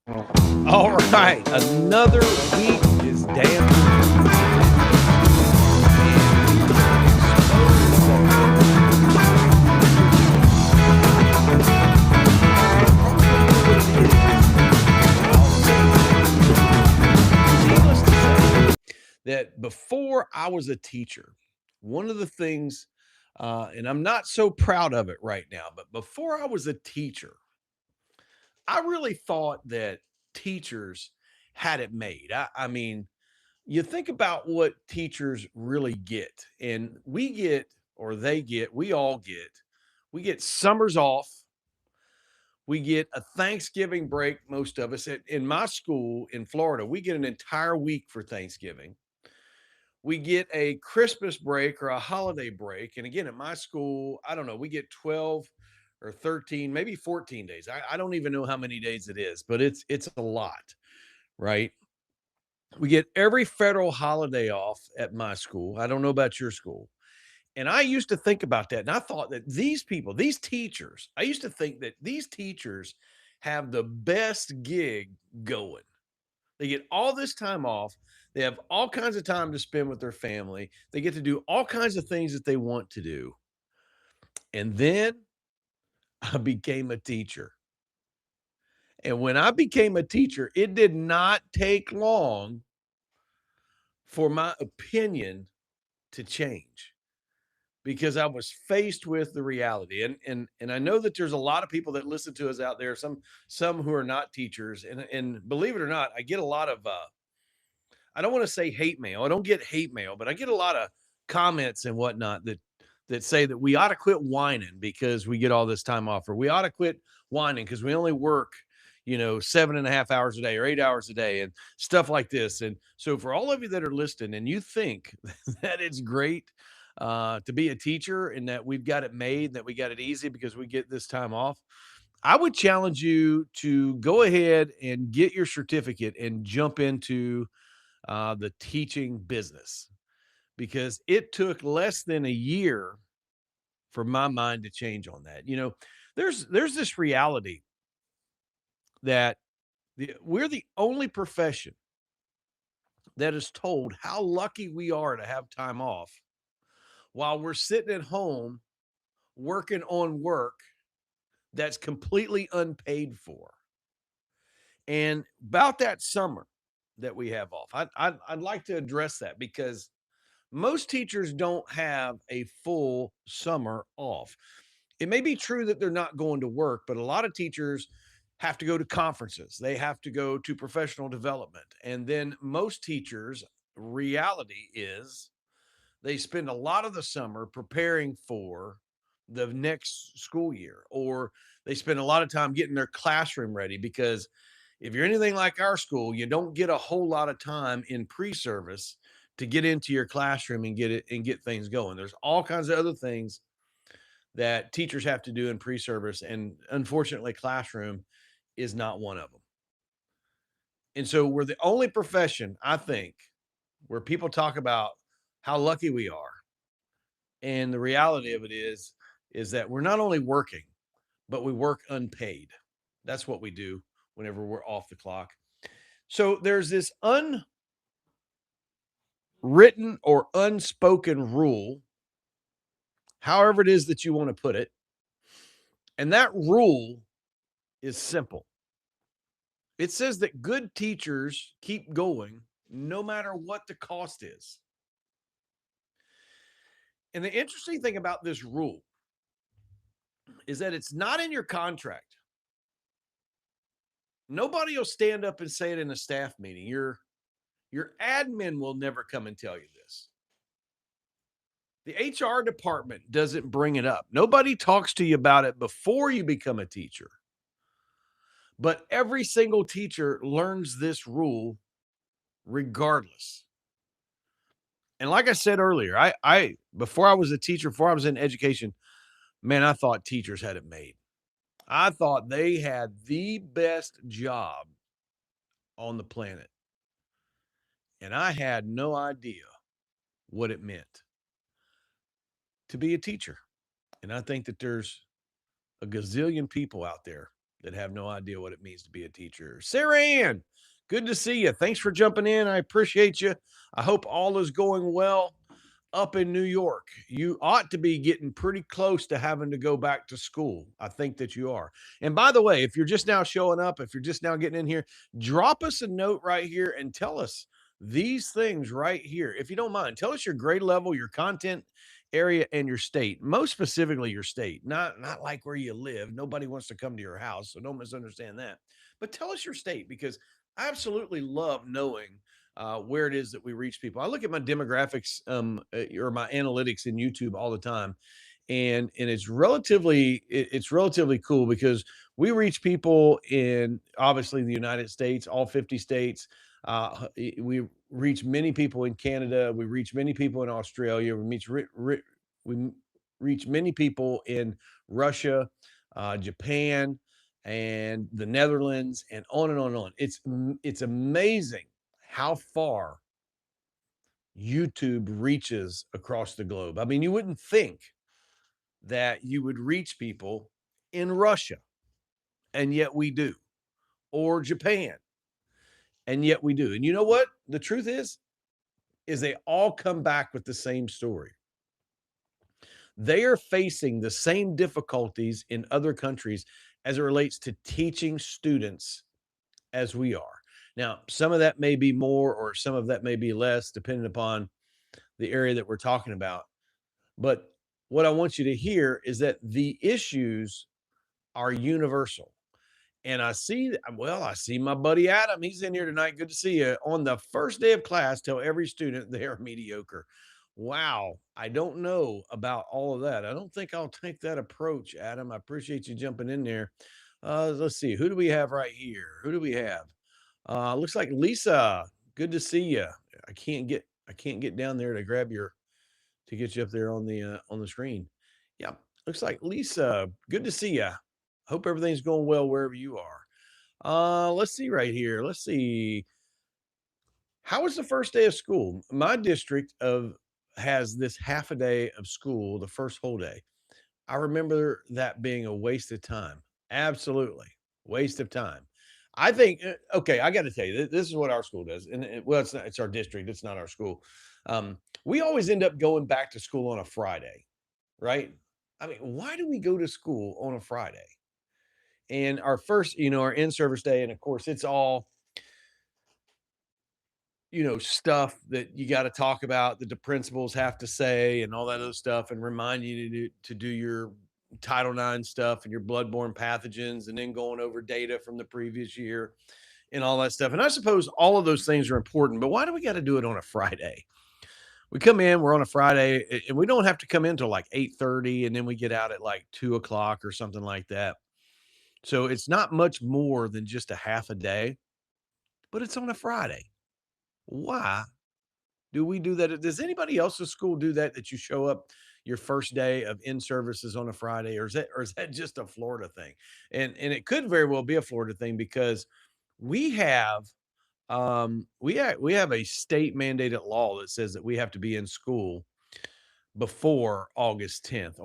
All right, another week is damn near and we are exposing and probably know what it is. I'll say this. Needless to say, that before I was a teacher, one of the things, and I'm not so proud of it right now, but before I was a teacher, I really thought that teachers had it made. I mean, you think about what teachers really get, and we get, or they get, we get summers off. We get a Thanksgiving break, most of us. In my school in Florida, we get an entire week for Thanksgiving. We get a Christmas break or a holiday break. And again, at my school, I don't know, we get 12 or 13, maybe 14 days. I don't even know how many days it is, but it's a lot, right? We get every federal holiday off at my school. I don't know about your school. And I used to think about that. And I thought that these people, these teachers, I used to think that these teachers have the best gig going. They get all this time off. They have all kinds of time to spend with their family. They get to do all kinds of things that they want to do. And then I became a teacher. And when I became a teacher, it did not take long for my opinion to change because I was faced with the reality. And I know that there's a lot of people that listen to us out there, some who are not teachers. And believe it or not, I get a lot of I don't want to say hate mail. I don't get hate mail, but I get a lot of comments and whatnot that say that we ought to quit whining because we get all this time off, or we ought to quit whining because we only work, 7.5 hours a day or 8 hours a day and stuff like this. And so for all of you that are listening and you think that it's great to be a teacher and that we've got it made, that we got it easy because we get this time off, I would challenge you to go ahead and get your certificate and jump into the teaching business because it took less than a year for my mind to change on that. There's this reality that we're the only profession that is told how lucky we are to have time off while we're sitting at home working on work that's completely unpaid for. And about that summer that we have off, I'd like to address that because most teachers don't have a full summer off. It may be true that they're not going to work, but a lot of teachers have to go to conferences, they have to go to professional development. And then most teachers, reality is they spend a lot of the summer preparing for the next school year, or they spend a lot of time getting their classroom ready because if you're anything like our school, you don't get a whole lot of time in pre-service to get into your classroom and get things going. There's all kinds of other things that teachers have to do in pre-service, and unfortunately classroom is not one of them. And so we're the only profession, I think, where people talk about how lucky we are. And the reality of it is that we're not only working, but we work unpaid. That's what we do whenever we're off the clock. So there's this unwritten or unspoken rule, however it is that you want to put it. And that rule is simple. It says that good teachers keep going no matter what the cost is. And the interesting thing about this rule is that it's not in your contract. Nobody will stand up and say it in a staff meeting. Your admin will never come and tell you this. The HR department doesn't bring it up. Nobody talks to you about it before you become a teacher. But every single teacher learns this rule regardless. And like I said earlier, I before I was a teacher, before I was in education, man, I thought teachers had it made. I thought they had the best job on the planet. And I had no idea what it meant to be a teacher. And I think that there's a gazillion people out there that have no idea what it means to be a teacher. Sarah Ann, good to see you. Thanks for jumping in. I appreciate you. I hope all is going well up in New York. You ought to be getting pretty close to having to go back to school. I think that you are. And by the way, if you're just now showing up, if you're just now getting in here, drop us a note right here and tell us these things right here. If you don't mind, tell us your grade level, your content area, and your state. Most specifically your state, not like where you live. Nobody wants to come to your house, so don't misunderstand that. But tell us your state, because I absolutely love knowing where it is that we reach people. I look at my demographics or my analytics in YouTube all the time, and it's relatively cool because we reach people in obviously the United States, all 50 states. We reach many people in Canada. We reach many people in Australia. We reach many people in Russia, Japan, and the Netherlands, and on and on and on. It's amazing how far YouTube reaches across the globe. I mean, you wouldn't think that you would reach people in Russia, and yet we do, or Japan, and yet we do. And you know what? The truth is they all come back with the same story. They are facing the same difficulties in other countries as it relates to teaching students as we are. Now, some of that may be more or some of that may be less, depending upon the area that we're talking about. But what I want you to hear is that the issues are universal. And I see my buddy Adam. He's in here tonight. Good to see you. On the first day of class, tell every student they are mediocre. Wow. I don't know about all of that. I don't think I'll take that approach, Adam. I appreciate you jumping in there. Let's see. Who do we have right here? Who do we have? Looks like Lisa. Good to see you. I can't get down there to grab your to get you up there on the screen. Yeah, looks like Lisa. Good to see you. Hope everything's going well wherever you are. Let's see right here. Let's see. How was the first day of school? My district of has this half a day of school, the first whole day. I remember that being a waste of time. Absolutely. Waste of time. I think, okay, I got to tell you, this is what our school does. And well, it's our district, it's not our school. We always end up going back to school on a Friday, right? I mean, why do we go to school on a Friday? And our first, our in service day, and of course, it's all stuff that you got to talk about that the principals have to say and all that other stuff and remind you to do your Title IX stuff and your bloodborne pathogens and then going over data from the previous year and all that stuff. And I suppose all of those things are important, but why do we got to do it on a Friday? We come in, we're on a Friday, and we don't have to come in till like 8:30, and then we get out at like 2 o'clock or something like that. So it's not much more than just a half a day, but it's on a Friday. Why do we do that? Does anybody else at school do that? That you show up your first day of in services on a Friday, or is that just a Florida thing? And it could very well be a Florida thing because we have we have a state mandated law that says that we have to be in school before August 10th,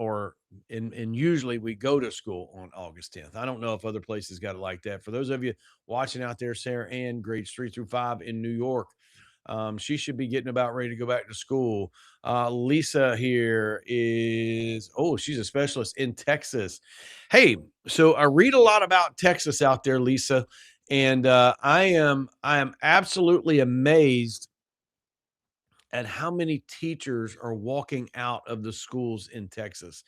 and usually we go to school on August 10th. I don't know if other places got it like that. For those of you watching out there, Sarah Ann, grades 3 through 5 in New York, she should be getting about ready to go back to school. Lisa here she's a specialist in Texas. Hey, so I read a lot about Texas out there, Lisa, and I am absolutely amazed at how many teachers are walking out of the schools in Texas.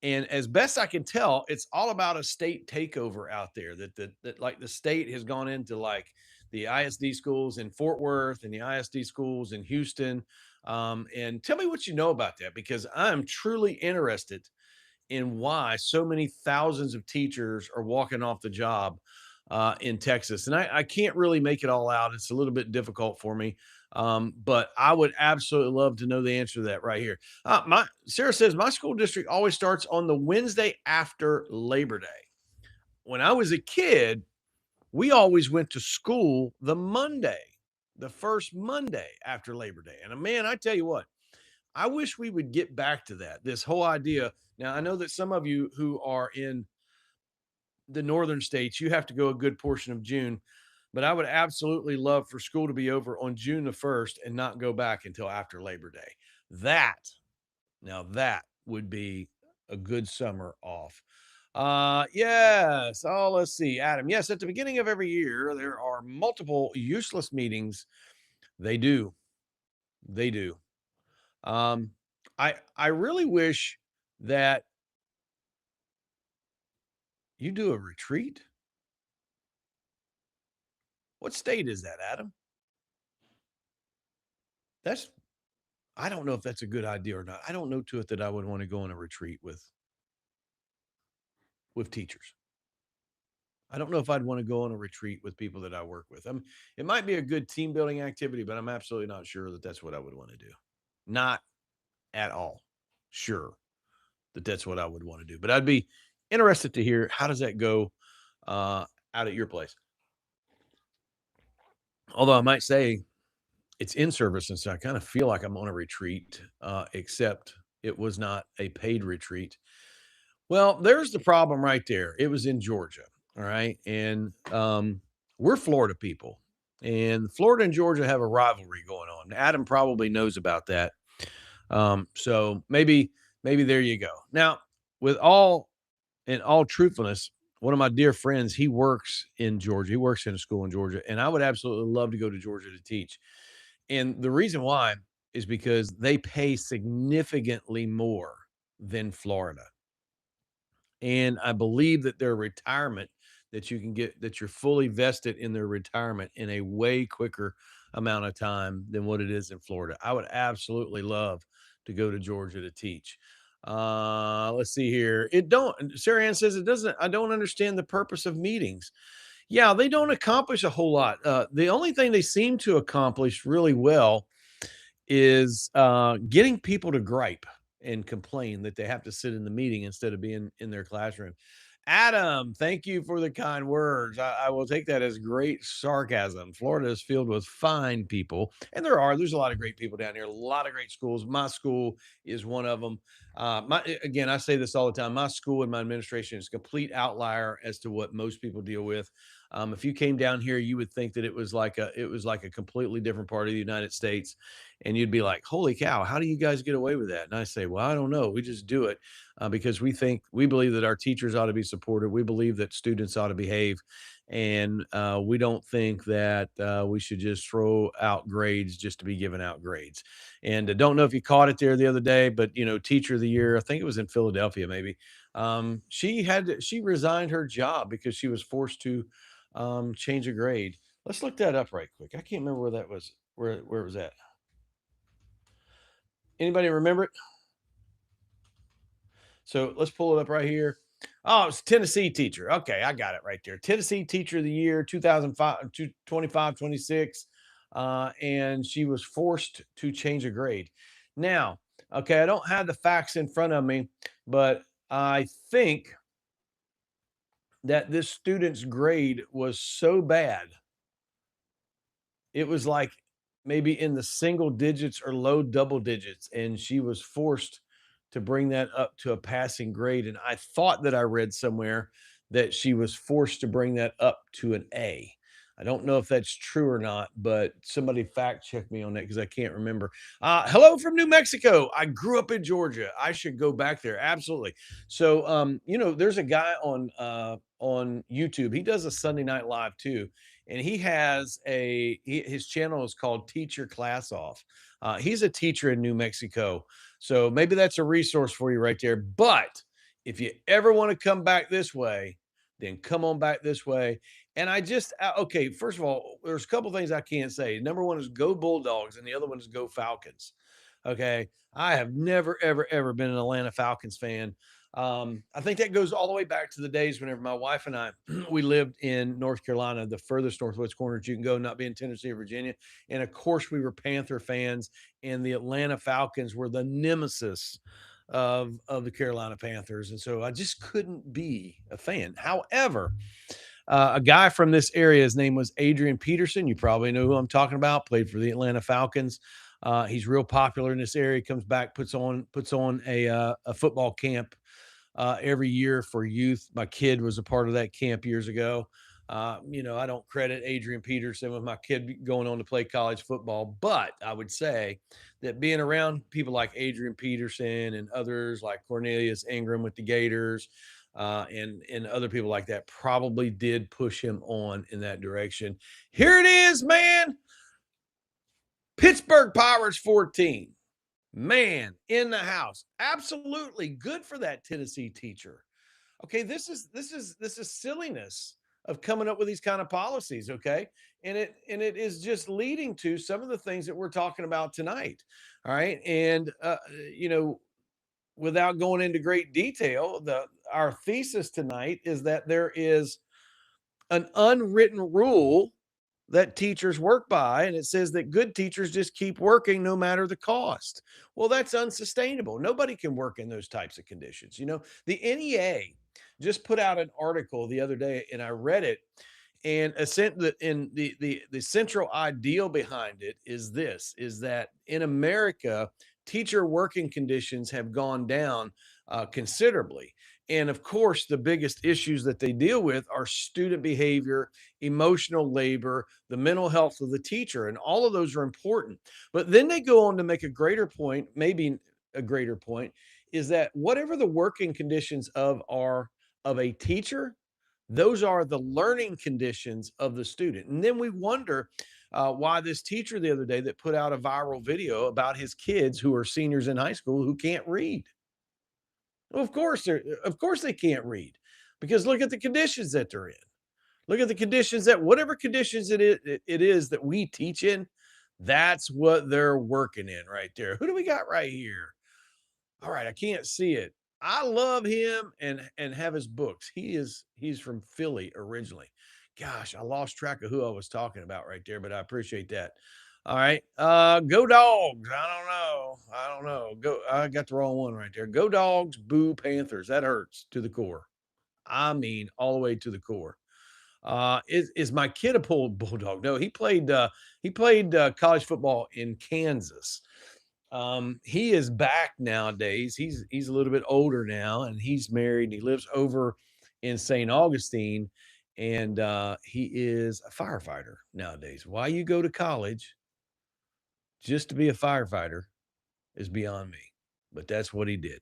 And as best I can tell, it's all about a state takeover out there. That like the state has gone into like the ISD schools in Fort Worth and the ISD schools in Houston. And tell me what you know about that, because I'm truly interested in why so many thousands of teachers are walking off the job in Texas. And I can't really make it all out. It's a little bit difficult for me. But I would absolutely love to know the answer to that right here. My Sarah says my school district always starts on the Wednesday after Labor Day. When I was a kid, we always went to school the Monday, the first Monday after Labor Day. And man, I tell you what, I wish we would get back to that. This whole idea. Now, I know that some of you who are in the northern states, you have to go a good portion of June. But I would absolutely love for school to be over on June the 1st and not go back until after Labor Day. That Now that would be a good summer off. Yes. Oh, let's see, Adam. Yes, at the beginning of every year, there are multiple useless meetings. They do. They do. Um, I really wish that you do a retreat. What state is that, Adam? That's I don't know if that's a good idea or not. I don't know to it that I would want to go on a retreat with teachers. I don't know if I'd want to go on a retreat with people that I work with. It might be a good team building activity, but I'm absolutely not sure that that's what I would want to do. Not at all sure that that's what I would want to do. But I'd be interested to hear how does that go out at your place. Although I might say it's in service, and so I kind of feel like I'm on a retreat, except it was not a paid retreat. Well, there's the problem right there. It was in Georgia. All right. And we're Florida people. And Florida and Georgia have a rivalry going on. Adam probably knows about that. So maybe there you go. Now, with all truthfulness, one of my dear friends, he works in Georgia. He works in a school in Georgia, and I would absolutely love to go to Georgia to teach. And the reason why is because they pay significantly more than Florida. And I believe that their retirement that you can get that you're fully vested in their retirement in a way quicker amount of time than what it is in Florida. I would absolutely love to go to Georgia to teach. Let's see here. It don't Sarah Ann says it doesn't. I don't understand the purpose of meetings. Yeah, they don't accomplish a whole lot. The only thing they seem to accomplish really well is getting people to gripe and complain that they have to sit in the meeting instead of being in their classroom. Adam, thank you for the kind words. I will take that as great sarcasm. Florida is filled with fine people, and there's a lot of great people down here. A lot of great schools. My school is one of them. Again, I say this all the time. My school and my administration is a complete outlier as to what most people deal with. If you came down here, you would think that it was like a completely different part of the United States, and you'd be like, "Holy cow, how do you guys get away with that?" And I say, "Well, I don't know. We just do it because we believe that our teachers ought to be supported. We believe that students ought to behave, and we don't think that we should just throw out grades just to be giving out grades." And I don't know if you caught it there the other day, but Teacher of the Year, I think it was in Philadelphia, maybe. She resigned her job because she was forced to change a grade. Let's look that up right quick. I can't remember where that was, where it was at. Anybody remember it? So let's pull it up right here. Oh, it's Tennessee teacher. Okay, I got it right there. Tennessee Teacher of the Year, 2005, 25, 26. And she was forced to change a grade. Now, okay, I don't have the facts in front of me, but I think that this student's grade was so bad it was like maybe in the single digits or low double digits, and she was forced to bring that up to a passing grade. And I thought that I read somewhere that she was forced to bring that up to an A. I don't know if that's true or not, but somebody fact check me on that because I can't remember. Hello from New Mexico. I grew up in Georgia. I should go back there. Absolutely. So, there's a guy on YouTube. He does a Sunday Night Live too, and he has his channel is called Teacher Class Off. He's a teacher in New Mexico, so maybe that's a resource for you right there. But if you ever want to come back this way, then come on back this way. And okay, first of all, there's a couple things I can't say. Number one is go Bulldogs, and the other one is go Falcons. Okay, I have never, ever, ever been an Atlanta Falcons fan. I think that goes all the way back to the days whenever my wife and I we lived in North Carolina, the furthest northwest corner that you can go, not being Tennessee or Virginia. And of course, we were Panther fans, and the Atlanta Falcons were the nemesis of the Carolina Panthers, and so I just couldn't be a fan. However, a guy from this area, his name was Adrian Peterson. You probably know who I'm talking about. Played for the Atlanta Falcons. He's real popular in this area. Comes back, puts on a football camp every year for youth. My kid was a part of that camp years ago. I don't credit Adrian Peterson with my kid going on to play college football, but I would say that being around people like Adrian Peterson and others like Cornelius Ingram with the Gators, and other people like that probably did push him on in that direction. Here it is, man. Pittsburgh Pirates 14. Man, in the house. Absolutely good for that Tennessee teacher. Okay, this is silliness of coming up with these kind of policies, okay? And it is just leading to some of the things that we're talking about tonight. All right? And you know, without going into great detail, the our thesis tonight is that there is an unwritten rule that teachers work by, and it says that good teachers just keep working no matter the cost. Well, that's unsustainable. Nobody can work in those types of conditions. The NEA just put out an article the other day, and I read it, and the central ideal behind it is this: is that in America, teacher working conditions have gone down considerably. And of course, the biggest issues that they deal with are student behavior, emotional labor, the mental health of the teacher, and all of those are important. But then they go on to make a greater point, maybe a greater point, is that whatever the working conditions of a teacher, those are the learning conditions of the student. And then we wonder why this teacher the other day that put out a viral video about his kids who are seniors in high school who can't read. Well, of course they can't read, because look at the conditions that they're in. Look at the conditions that whatever conditions it is that we teach in, that's what they're working in right there. Who do we got right here? All right, I can't see it. I love him and have his books. He's from Philly originally. Gosh, I lost track of who I was talking about right there, but I appreciate that. All right. Go dogs. I don't know. I got the wrong one right there. Go dogs, boo Panthers. That hurts to the core. I mean, all the way to the core. Is my kid a bulldog? No, he played college football in Kansas. He is back nowadays. He's a little bit older now, and he's married. And he lives over in St. Augustine, and he is a firefighter nowadays. Why you go to college just to be a firefighter is beyond me, but that's what he did.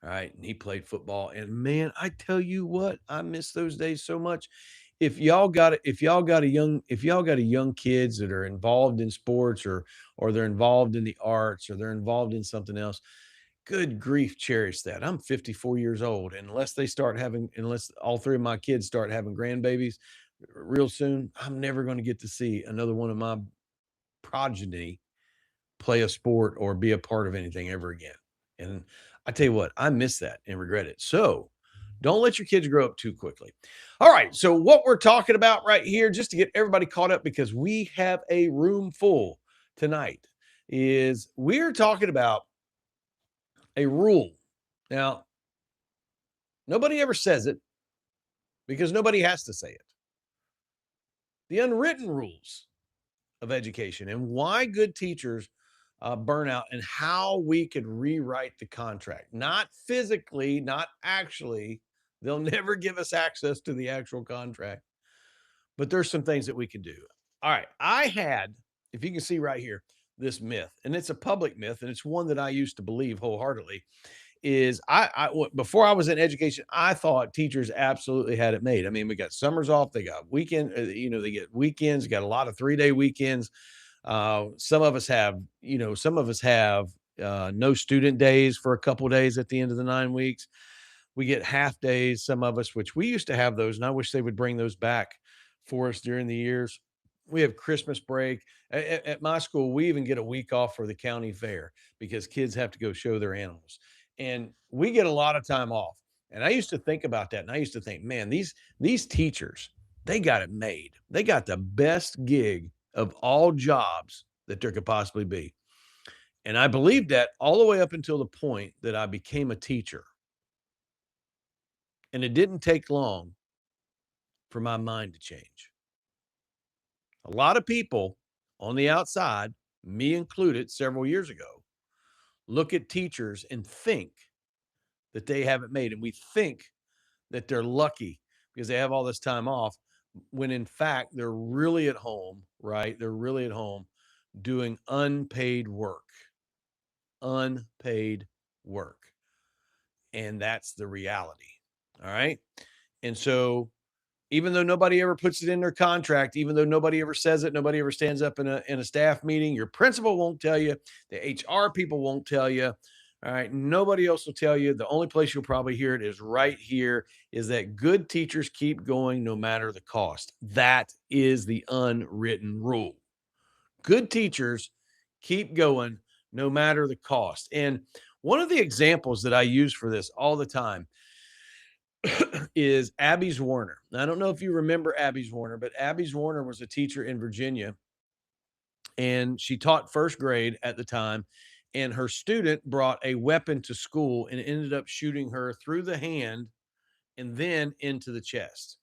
All right, and he played football, and man, I tell you what, I miss those days so much. If y'all got a young kids that are involved in sports, or they're involved in the arts, or they're involved in something else, good grief, cherish that. I'm 54 years old, and unless all three of my kids start having grandbabies real soon, I'm never going to get to see another one of my progeny play a sport or be a part of anything ever again. And I tell you what, I miss that and regret it. So don't let your kids grow up too quickly. All right. So, what we're talking about right here, just to get everybody caught up, because we have a room full tonight, is we're talking about a rule. Now, nobody ever says it because nobody has to say it. The unwritten rules of education and why good teachers burn out, and how we could rewrite the contract. Not physically, not actually. They'll never give us access to the actual contract, but there's some things that we can do. All right. If you can see right here, this myth, and it's a public myth, and it's one that I used to believe wholeheartedly. Before I was in education, I thought teachers absolutely had it made. I mean, we got summers off, they got they get weekends, got a lot of 3-day weekends. Some of us have no student days for a couple days at the end of the 9 weeks. We get half days, some of us, which we used to have those, and I wish they would bring those back for us during the years. We have Christmas break. At my school, we even get a week off for the county fair because kids have to go show their animals. And we get a lot of time off. And I used to think about that. And I used to think, man, these teachers, they got it made. They got the best gig of all jobs that there could possibly be. And I believed that all the way up until the point that I became a teacher. And it didn't take long for my mind to change. A lot of people on the outside, me included several years ago, look at teachers and think that they haven't made. And we think that they're lucky because they have all this time off, when in fact they're really at home, right? They're really at home doing unpaid work, unpaid work. And that's the reality. All right. And so, even though nobody ever puts it in their contract, even though nobody ever says it, nobody ever stands up in a staff meeting, your principal won't tell you, the HR people won't tell you. All right, nobody else will tell you. The only place you'll probably hear it is right here, is that good teachers keep going no matter the cost. That is the unwritten rule. Good teachers keep going no matter the cost. And one of the examples that I use for this all the time is Abby's Warner. Now, I don't know if you remember Abby's Warner, but Abby's Warner was a teacher in Virginia, and she taught first grade at the time. And her student brought a weapon to school and ended up shooting her through the hand and then into the chest.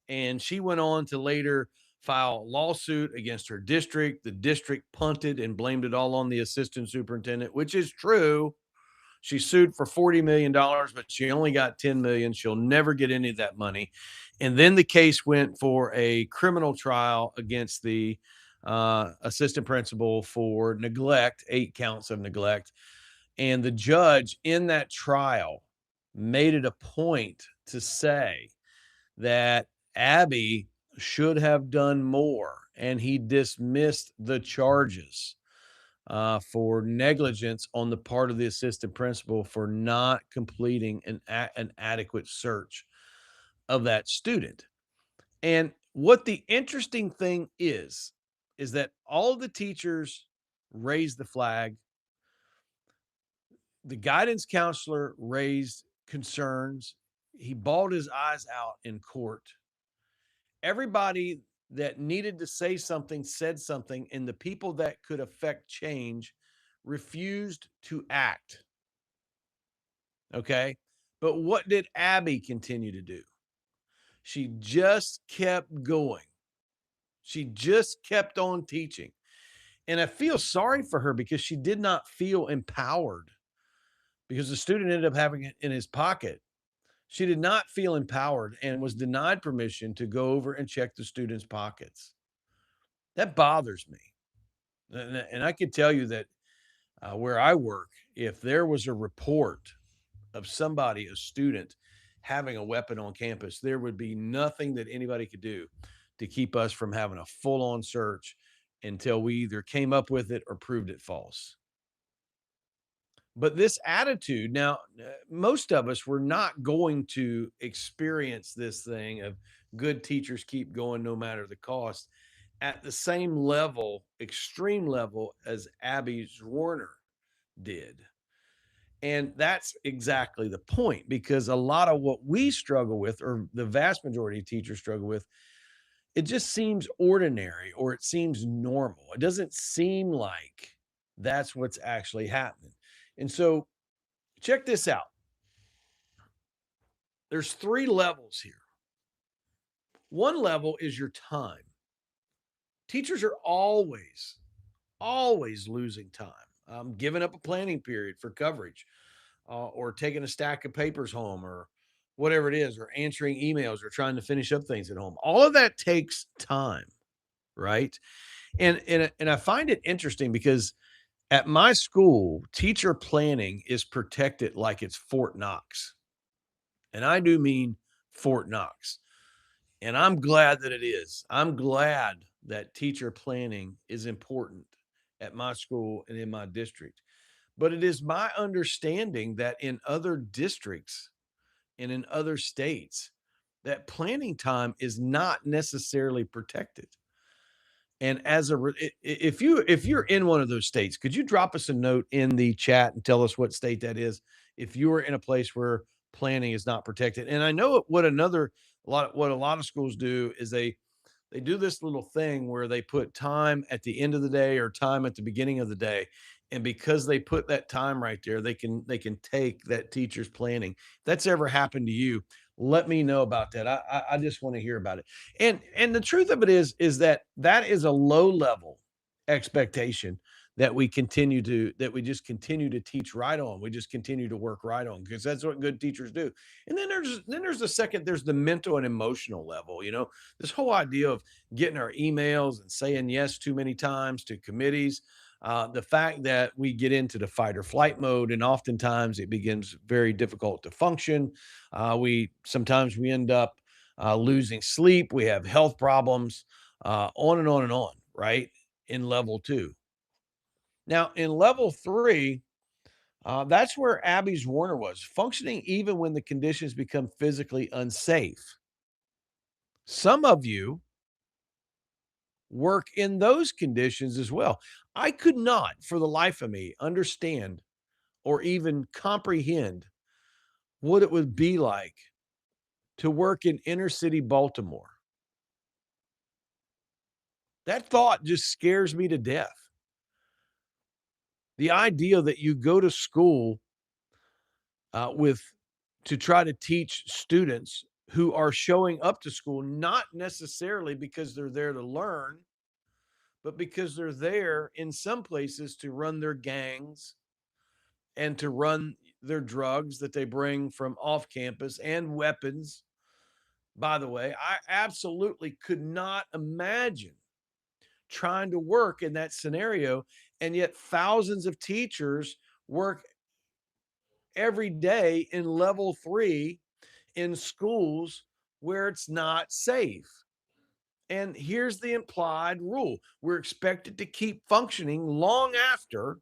And she went on to later file a lawsuit against her district. The district punted and blamed it all on the assistant superintendent, which is true. She sued for $40 million, but she only got 10 million. She'll never get any of that money. And then the case went for a criminal trial against the assistant principal for neglect, 8 counts of neglect. And the judge in that trial made it a point to say that Abby should have done more, and he dismissed the charges for negligence on the part of the assistant principal for not completing an adequate search of that student. And what the interesting thing is that all of the teachers raised the flag. The guidance counselor raised concerns. He bawled his eyes out in court. Everybody that needed to say something said something, and the people that could affect change refused to act. Okay. But what did Abby continue to do? She just kept going. She just kept on teaching. And I feel sorry for her because she did not feel empowered, because the student ended up having it in his pocket. She did not feel empowered and was denied permission to go over and check the student's pockets. That bothers me. And I could tell you that where I work, if there was a report of somebody, a student, having a weapon on campus, there would be nothing that anybody could do to keep us from having a full on search until we either came up with it or proved it false. But this attitude, now, most of us were not going to experience this thing of good teachers keep going no matter the cost at the same level, extreme level, as Abby's Warner did. And that's exactly the point, because a lot of what we struggle with, or the vast majority of teachers struggle with, it just seems ordinary or it seems normal. It doesn't seem like that's what's actually happening. And so, check this out. There's 3 levels here. One level is your time. Teachers are always, always losing time, giving up a planning period for coverage, or taking a stack of papers home, or whatever it is, or answering emails, or trying to finish up things at home. All of that takes time, right? And I find it interesting because at my school, teacher planning is protected like it's Fort Knox. And I do mean Fort Knox. And I'm glad that it is. I'm glad that teacher planning is important at my school and in my district. But it is my understanding that in other districts and in other states, that planning time is not necessarily protected. And as a if you're in one of those states, could you drop us a note in the chat and tell us what state that is? If you are in a place where planning is not protected. And I know what a lot of schools do is they do this little thing where they put time at the end of the day or time at the beginning of the day. And because they put that time right there, they can take that teacher's planning. If that's ever happened to you, let me know about that. I just want to hear about it. And the truth of it is that is a low level expectation that we just continue to teach right on. We just continue to work right on because that's what good teachers do. And then there's the second, there's the mental and emotional level. This whole idea of getting our emails and saying yes too many times to committees. The fact that we get into the fight or flight mode, and oftentimes it begins very difficult to function. We sometimes we end up losing sleep. We have health problems, on and on and on. Right in level two. Now, in level three, that's where Abby's Warner was, functioning even when the conditions become physically unsafe. Some of you work in those conditions as well. I could not, for the life of me, understand or even comprehend what it would be like to work in inner city Baltimore. That thought just scares me to death. The idea that you go to school with to try to teach students who are showing up to school not necessarily because they're there to learn, but because they're there in some places to run their gangs and to run their drugs that they bring from off campus and weapons. By the way, I absolutely could not imagine trying to work in that scenario. And yet, thousands of teachers work every day in level three in schools where it's not safe. And here's the implied rule: we're expected to keep functioning long after,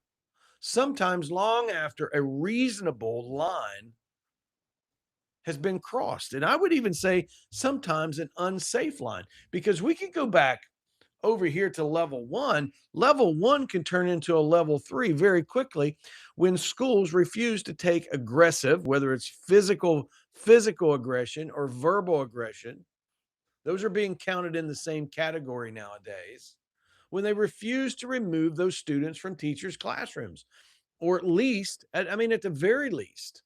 sometimes long after, a reasonable line has been crossed. And I would even say sometimes an unsafe line, because we could go back over here to level one. Level one can turn into a level three very quickly when schools refuse to take aggressive, whether it's physical aggression or verbal aggression. Those are being counted in the same category nowadays. When they refuse to remove those students from teachers' classrooms, or at least, I mean, at the very least,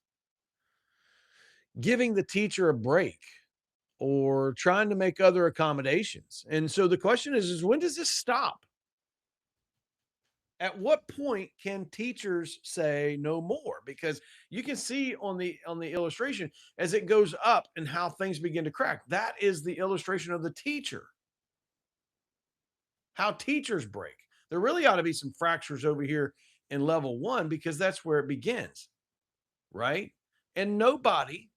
giving the teacher a break or trying to make other accommodations. And so the question is when does this stop? At what point can teachers say no more? Because you can see on the illustration as it goes up and how things begin to crack. That is the illustration of the teacher, how teachers break. There really ought to be some fractures over here in level one because that's where it begins, right? And nobody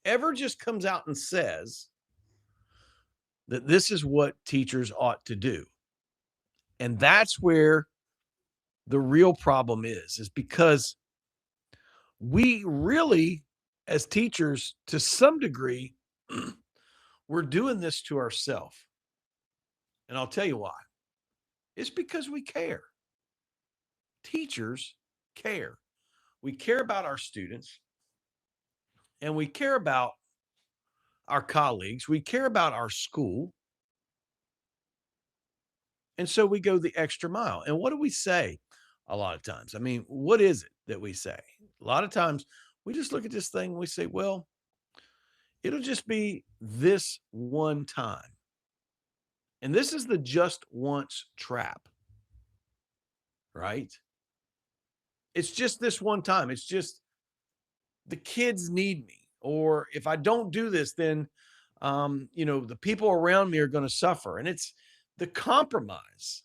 ever just comes out and says that this is what teachers ought to do. And that's where the real problem is because we really, as teachers, to some degree, we're doing this to ourselves. And I'll tell you why. It's because we care. Teachers care. We care about our students and we care about our colleagues. We care about our school. And so we go the extra mile. And what do we say a lot of times? I mean, what is it that we say? A lot of times we just look at this thing and we say, well, it'll just be this one time. And this is the just once trap, right? It's just this one time. It's just the kids need me. Or if I don't do this, then, the people around me are going to suffer. And it's the compromise.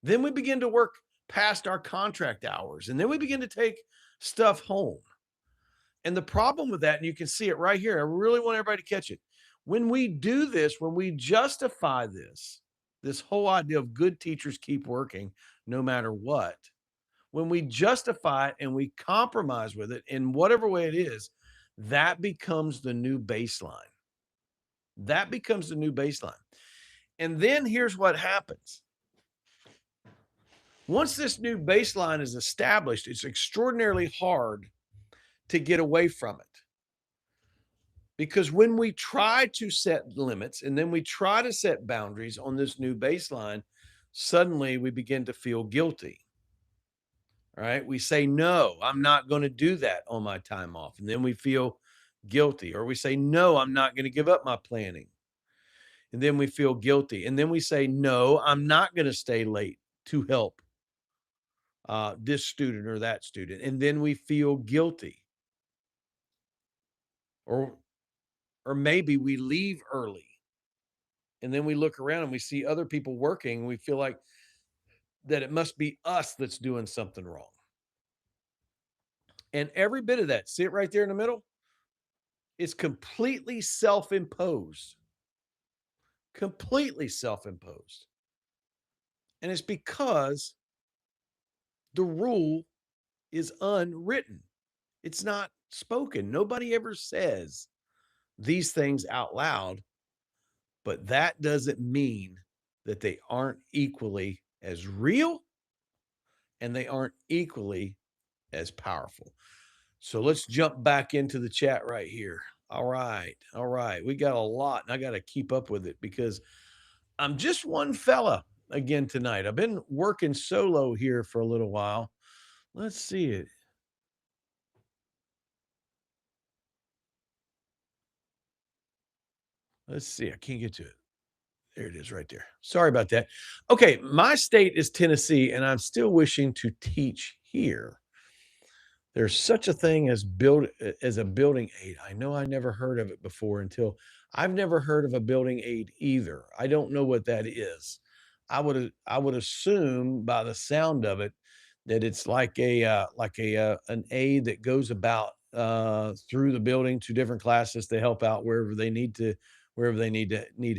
Then we begin to work past our contract hours and then we begin to take stuff home. And the problem with that, and you can see it right here, I really want everybody to catch it. When we do this, when we justify this whole idea of good teachers keep working no matter what, when we justify it and we compromise with it in whatever way it is, that becomes the new baseline. That becomes the new baseline. And then here's what happens. Once this new baseline is established, it's extraordinarily hard to get away from it. Because when we try to set limits and then we try to set boundaries on this new baseline, suddenly we begin to feel guilty. All right. We say, no, I'm not going to do that on my time off. And then we feel guilty. Or we say, no, I'm not going to give up my planning. and then we feel guilty, and then we say, no, I'm not going to stay late to help this student or that student, and then we feel guilty, or maybe we leave early, and then we look around and we see other people working, and we feel like that it must be us that's doing something wrong. And every bit of that, see it right there in the middle, is completely self-imposed. Completely self-imposed. And it's because the rule is unwritten. It's not spoken. Nobody ever says these things out loud, but that doesn't mean that they aren't equally as real and they aren't equally as powerful. So let's jump back into the chat right here. All right. All right. We got a lot, and I got to keep up with it because I'm just one fella again tonight. I've been working solo here for a little while. Let's see it. Let's see. I can't get to it. There it is right there. Sorry about that. Okay. My state is Tennessee, and I'm still wishing to teach here. There's such a thing as a building aid. I know I never heard of it before until I've never heard of a building aid either. I don't know what that is. I would assume by the sound of it that it's like a an aid that goes about through the building to different classes to help out wherever they need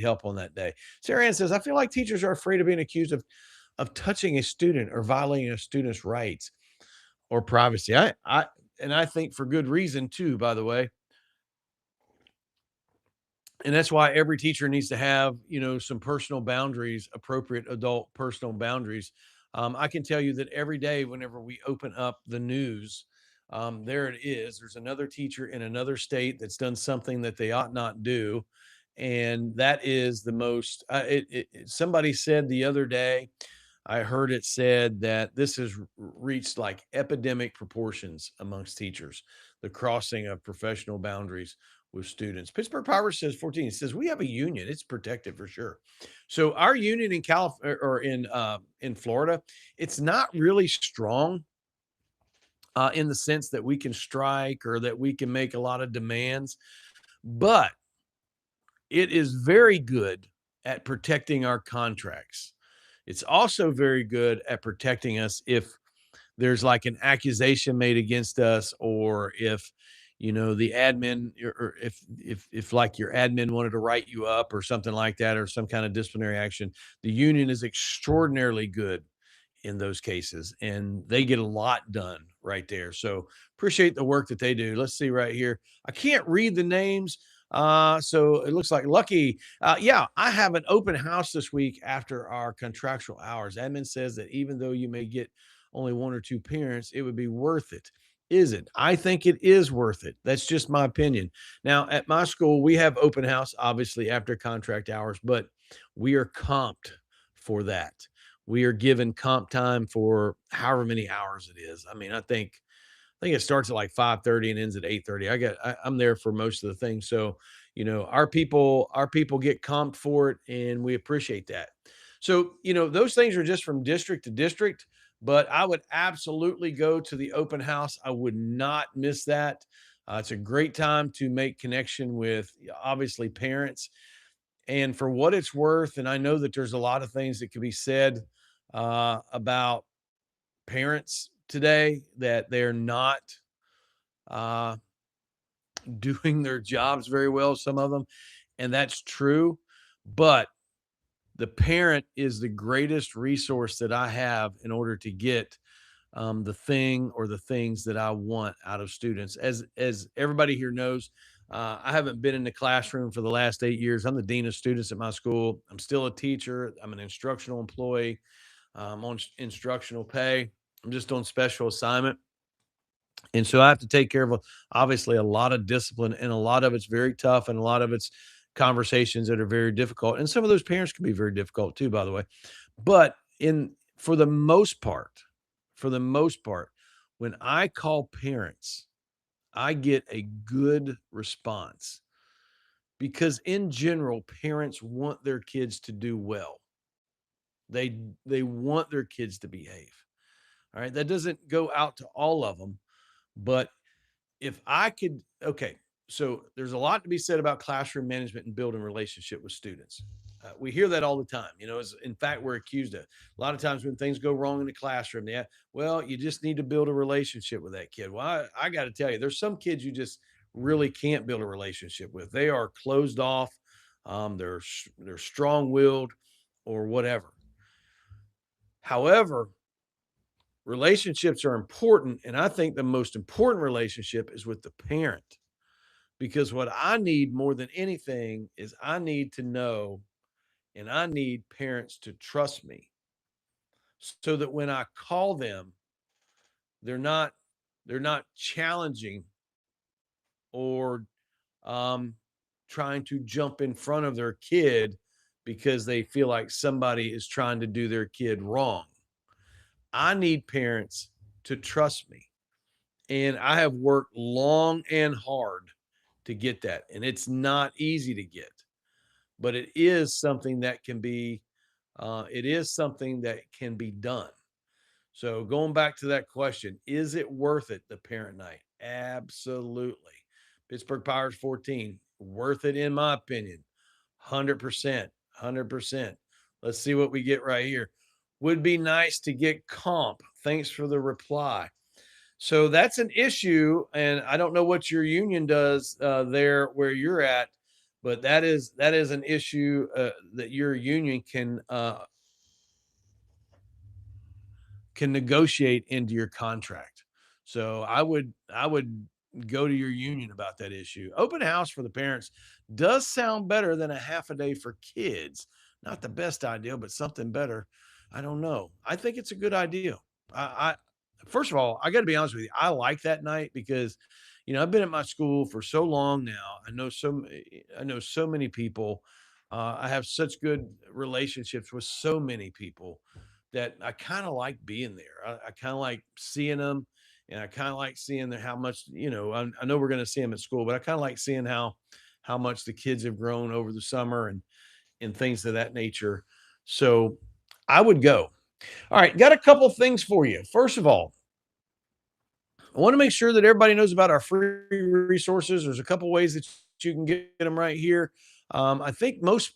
help on that day. Sarah Ann says, I feel like teachers are afraid of being accused of touching a student or violating a student's rights or privacy. I think for good reason too, by the way. And that's why every teacher needs to have, some personal boundaries, appropriate adult personal boundaries. I can tell you that every day, whenever we open up the news, there it is. There's another teacher in another state that's done something that they ought not do, and that is the most. Somebody said the other day, I heard it said that this has reached like epidemic proportions amongst teachers, the crossing of professional boundaries with students. Pittsburgh Power says 14. It says we have a union. It's protected for sure. So our union in California or in Florida, it's not really strong in the sense that we can strike or that we can make a lot of demands, but it is very good at protecting our contracts. It's also very good at protecting us if there's like an accusation made against us, or if the admin, or if like your admin wanted to write you up or something like that, or some kind of disciplinary action. The union is extraordinarily good in those cases, and they get a lot done right there. So appreciate the work that they do. Let's see right here. I can't read the names. So it looks like Lucky. Yeah, I have an open house this week after our contractual hours. Admin says that even though you may get only one or two parents, it would be worth it. Is it? I think it is worth it. That's just my opinion. Now, at my school, we have open house, obviously, after contract hours, but we are comped for that. We are given comp time for however many hours it is. I mean, I think it starts at like 5:30 and ends at 8:30. I'm there for most of the things. So, our people get comped for it, and we appreciate that. So, those things are just from district to district, but I would absolutely go to the open house. I would not miss that. It's a great time to make connection with obviously parents. And for what it's worth, and I know that there's a lot of things that could be said about parents today, that they're not uh, doing their jobs very well, some of them, and that's true. But the parent is the greatest resource that I have in order to get the thing or the things that I want out of students. As everybody here knows, I haven't been in the classroom for the last 8 years. I'm the dean of students at my school. I'm still a teacher. I'm an instructional employee. I'm on instructional pay. I'm just on special assignment. And so I have to take care of obviously a lot of discipline, and a lot of it's very tough, and a lot of it's conversations that are very difficult. And some of those parents can be very difficult too, by the way. But in for the most part, for the most part, when I call parents, I get a good response because in general, parents want their kids to do well. They want their kids to behave. All right. That doesn't go out to all of them, but if I could, okay, so there's a lot to be said about classroom management and building relationship with students. We hear that all the time. As in fact, we're accused of a lot of times when things go wrong in the classroom. Yeah, well, you just need to build a relationship with that kid. Well, I got to tell you, there's some kids you just really can't build a relationship with. They are closed off. They're strong willed or whatever. However, relationships are important. And I think the most important relationship is with the parent, because what I need more than anything is I need to know and I need parents to trust me so that when I call them, they're not they're not challenging or um, trying to jump in front of their kid because they feel like somebody is trying to do their kid wrong. I need parents to trust me. And I have worked long and hard to get that. And it's not easy to get, but it is something that can be done. So going back to that question, is it worth it, the parent night? Absolutely. Pittsburgh Pirates 14, worth it in my opinion. 100%. 100%. Let's see what we get right here. Would be nice to get comp. Thanks for the reply. So that's an issue, and I don't know what your union does there where you're at, but that is an issue that your union can negotiate into your contract. So I would go to your union about that issue. Open house for the parents does sound better than a half a day for kids. Not the best idea, but something better. I don't know. I think it's a good idea. I first of all, I got to be honest with you. I like that night because, I've been at my school for so long now. I know so many people. I have such good relationships with so many people that I kind of like being there. I kind of like seeing them, and I kind of like seeing how much I know we're going to see them at school, but I kind of like seeing how much the kids have grown over the summer and things of that nature. So I would go. All right, got a couple things for you. First of all, I want to make sure that everybody knows about our free resources. There's a couple ways that you can get them right here. I think most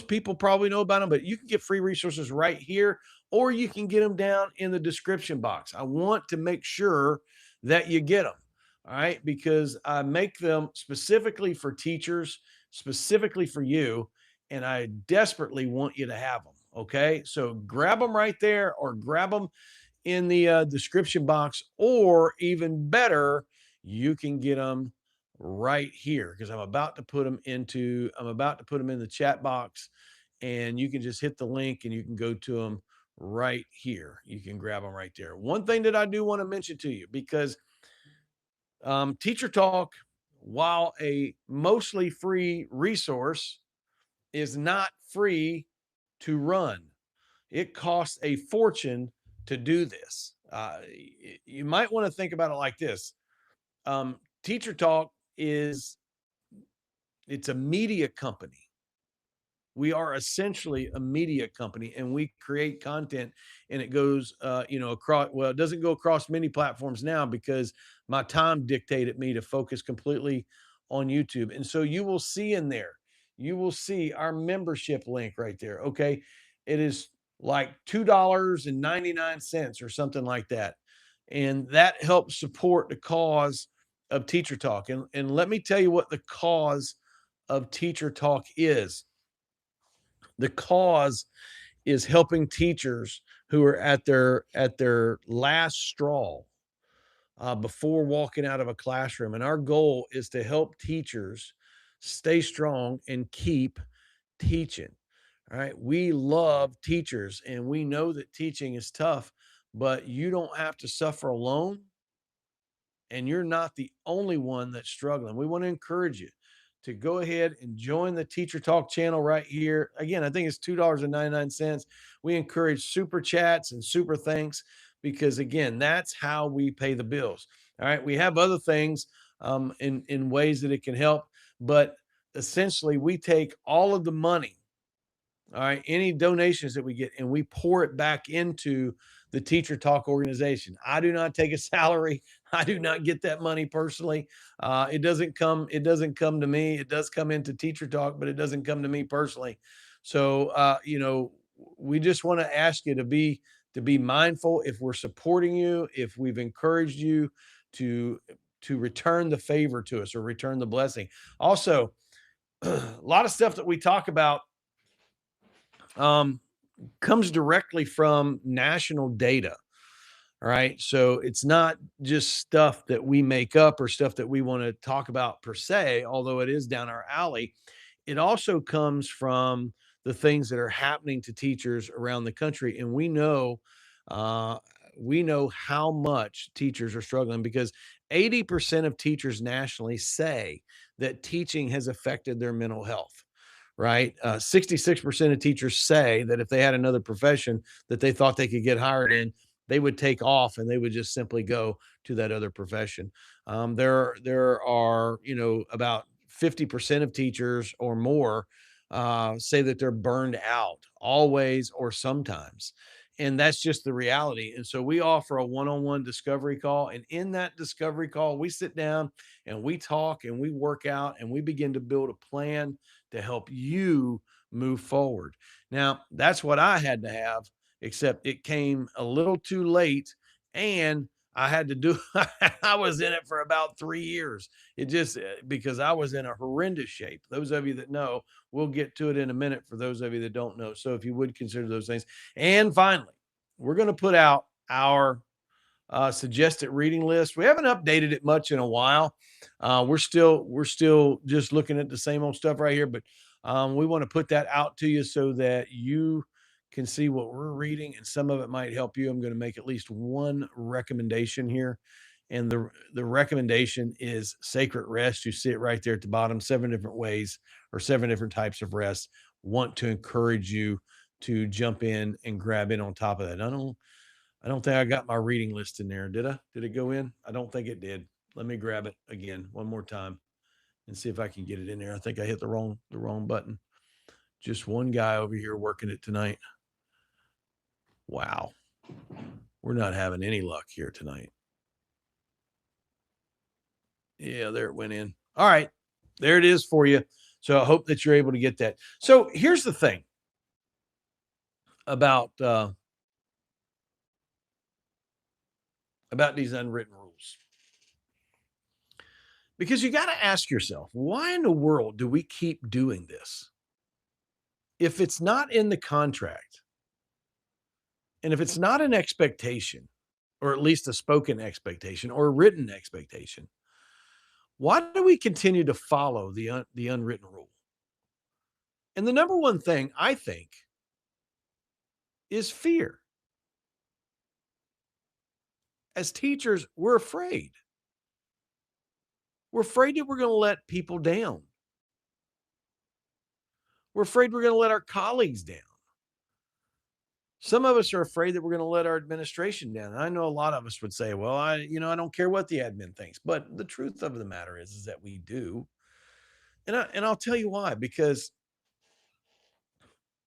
people probably know about them, but you can get free resources right here, or you can get them down in the description box. I want to make sure that you get them. All right, because I make them specifically for teachers, specifically for you, and I desperately want you to have them. Okay, so grab them right there, or grab them in the description box, or even better, you can get them right here because I'm about to put them in the chat box, and you can just hit the link and you can go to them right here. You can grab them right there. One thing that I do want to mention to you, because Teacher Talk, while a mostly free resource, is not free to run. It costs a fortune to do this. You might want to think about it like this. Teacher Talk it's a media company. We are essentially a media company, and we create content, and it goes across, well, it doesn't go across many platforms now because my time dictated me to focus completely on YouTube. And so you will see our membership link right there. Okay, it is like $2.99 or something like that, and that helps support the cause of Teacher Talk. And let me tell you what the cause of Teacher Talk is. The cause is helping teachers who are at their last straw before walking out of a classroom. And our goal is to help teachers stay strong and keep teaching. All right. We love teachers, and we know that teaching is tough, but you don't have to suffer alone, and you're not the only one that's struggling. We want to encourage you to go ahead and join the Teacher Talk channel right here. Again, I think it's $2.99. We encourage super chats and super thanks because, again, that's how we pay the bills. All right. We have other things in ways that it can help, but essentially we take all of the money, all right, any donations that we get, and we pour it back into the Teacher Talk organization. I do not take a salary. I do not get that money personally. It doesn't come to me. It does come into Teacher Talk, but it doesn't come to me personally. So we just want to ask you to be mindful if we're supporting you, if we've encouraged you to to return the favor to us or return the blessing. Also, a lot of stuff that we talk about um, comes directly from national data. All right. So it's not just stuff that we make up or stuff that we want to talk about per se, although it is down our alley. It also comes from the things that are happening to teachers around the country. And uh, we know how much teachers are struggling because 80% of teachers nationally say that teaching has affected their mental health, right? 66% of teachers say that if they had another profession that they thought they could get hired in, they would take off and they would just simply go to that other profession. There are, about 50% of teachers or more say that they're burned out always or sometimes. And that's just the reality. And so we offer a one on one discovery call. And in that discovery call, we sit down and we talk and we work out and we begin to build a plan to help you move forward. Now, that's what I had to have, except it came a little too late and I had to do I was in it for about 3 years. It just because I was in a horrendous shape. Those of you that know, we'll get to it in a minute for those of you that don't know. So if you would consider those things. And finally, we're going to put out our suggested reading list. We haven't updated it much in a while. We're still just looking at the same old stuff right here, but we want to put that out to you so that you can see what we're reading, and some of it might help you. I'm going to make at least one recommendation here, and the recommendation is sacred rest. You see it right there at the bottom. 7 different ways or 7 different types of rest. Want to encourage you to jump in and grab in on top of that. I don't think I got my reading list in there. Did I? Did it go in? I don't think it did. Let me grab it again one more time and see if I can get it in there. I think I hit the wrong button. Just one guy over here working it tonight. Wow. We're not having any luck here tonight. Yeah, there it went in. All right. There it is for you. So I hope that you're able to get that. So here's the thing about these unwritten rules. Because you got to ask yourself, why in the world do we keep doing this? If it's not in the contract, and if it's not an expectation, or at least a spoken expectation or a written expectation, why do we continue to follow the unwritten rule? And the number one thing I think is fear. As teachers, we're afraid. We're afraid that we're going to let people down. We're afraid we're going to let our colleagues down. Some of us are afraid that we're going to let our administration down. And I know a lot of us would say, well, I don't care what the admin thinks. But the truth of the matter is that we do. And I'll tell you why, because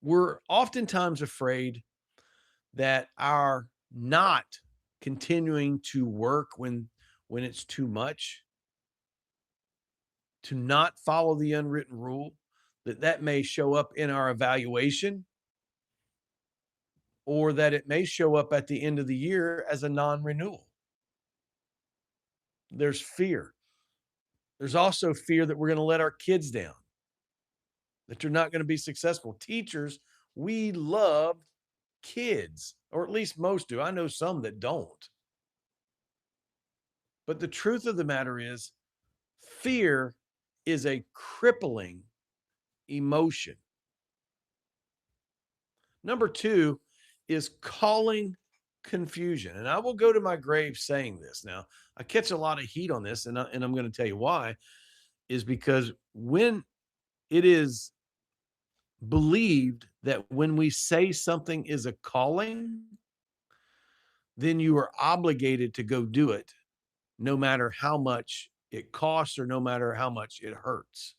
we're oftentimes afraid that our not continuing to work when it's too much, to not follow the unwritten rule, that may show up in our evaluation, or that it may show up at the end of the year as a non-renewal. There's fear. There's also fear that we're going to let our kids down, that they're not going to be successful. Teachers, we love kids, or at least most do. I know some that don't. But the truth of the matter is, fear is a crippling emotion. Number two is calling confusion. And I will go to my grave saying this. Now, I catch a lot of heat on this, and I'm going to tell you why, is because when it is believed that when we say something is a calling, then you are obligated to go do it, no matter how much it costs or no matter how much it hurts.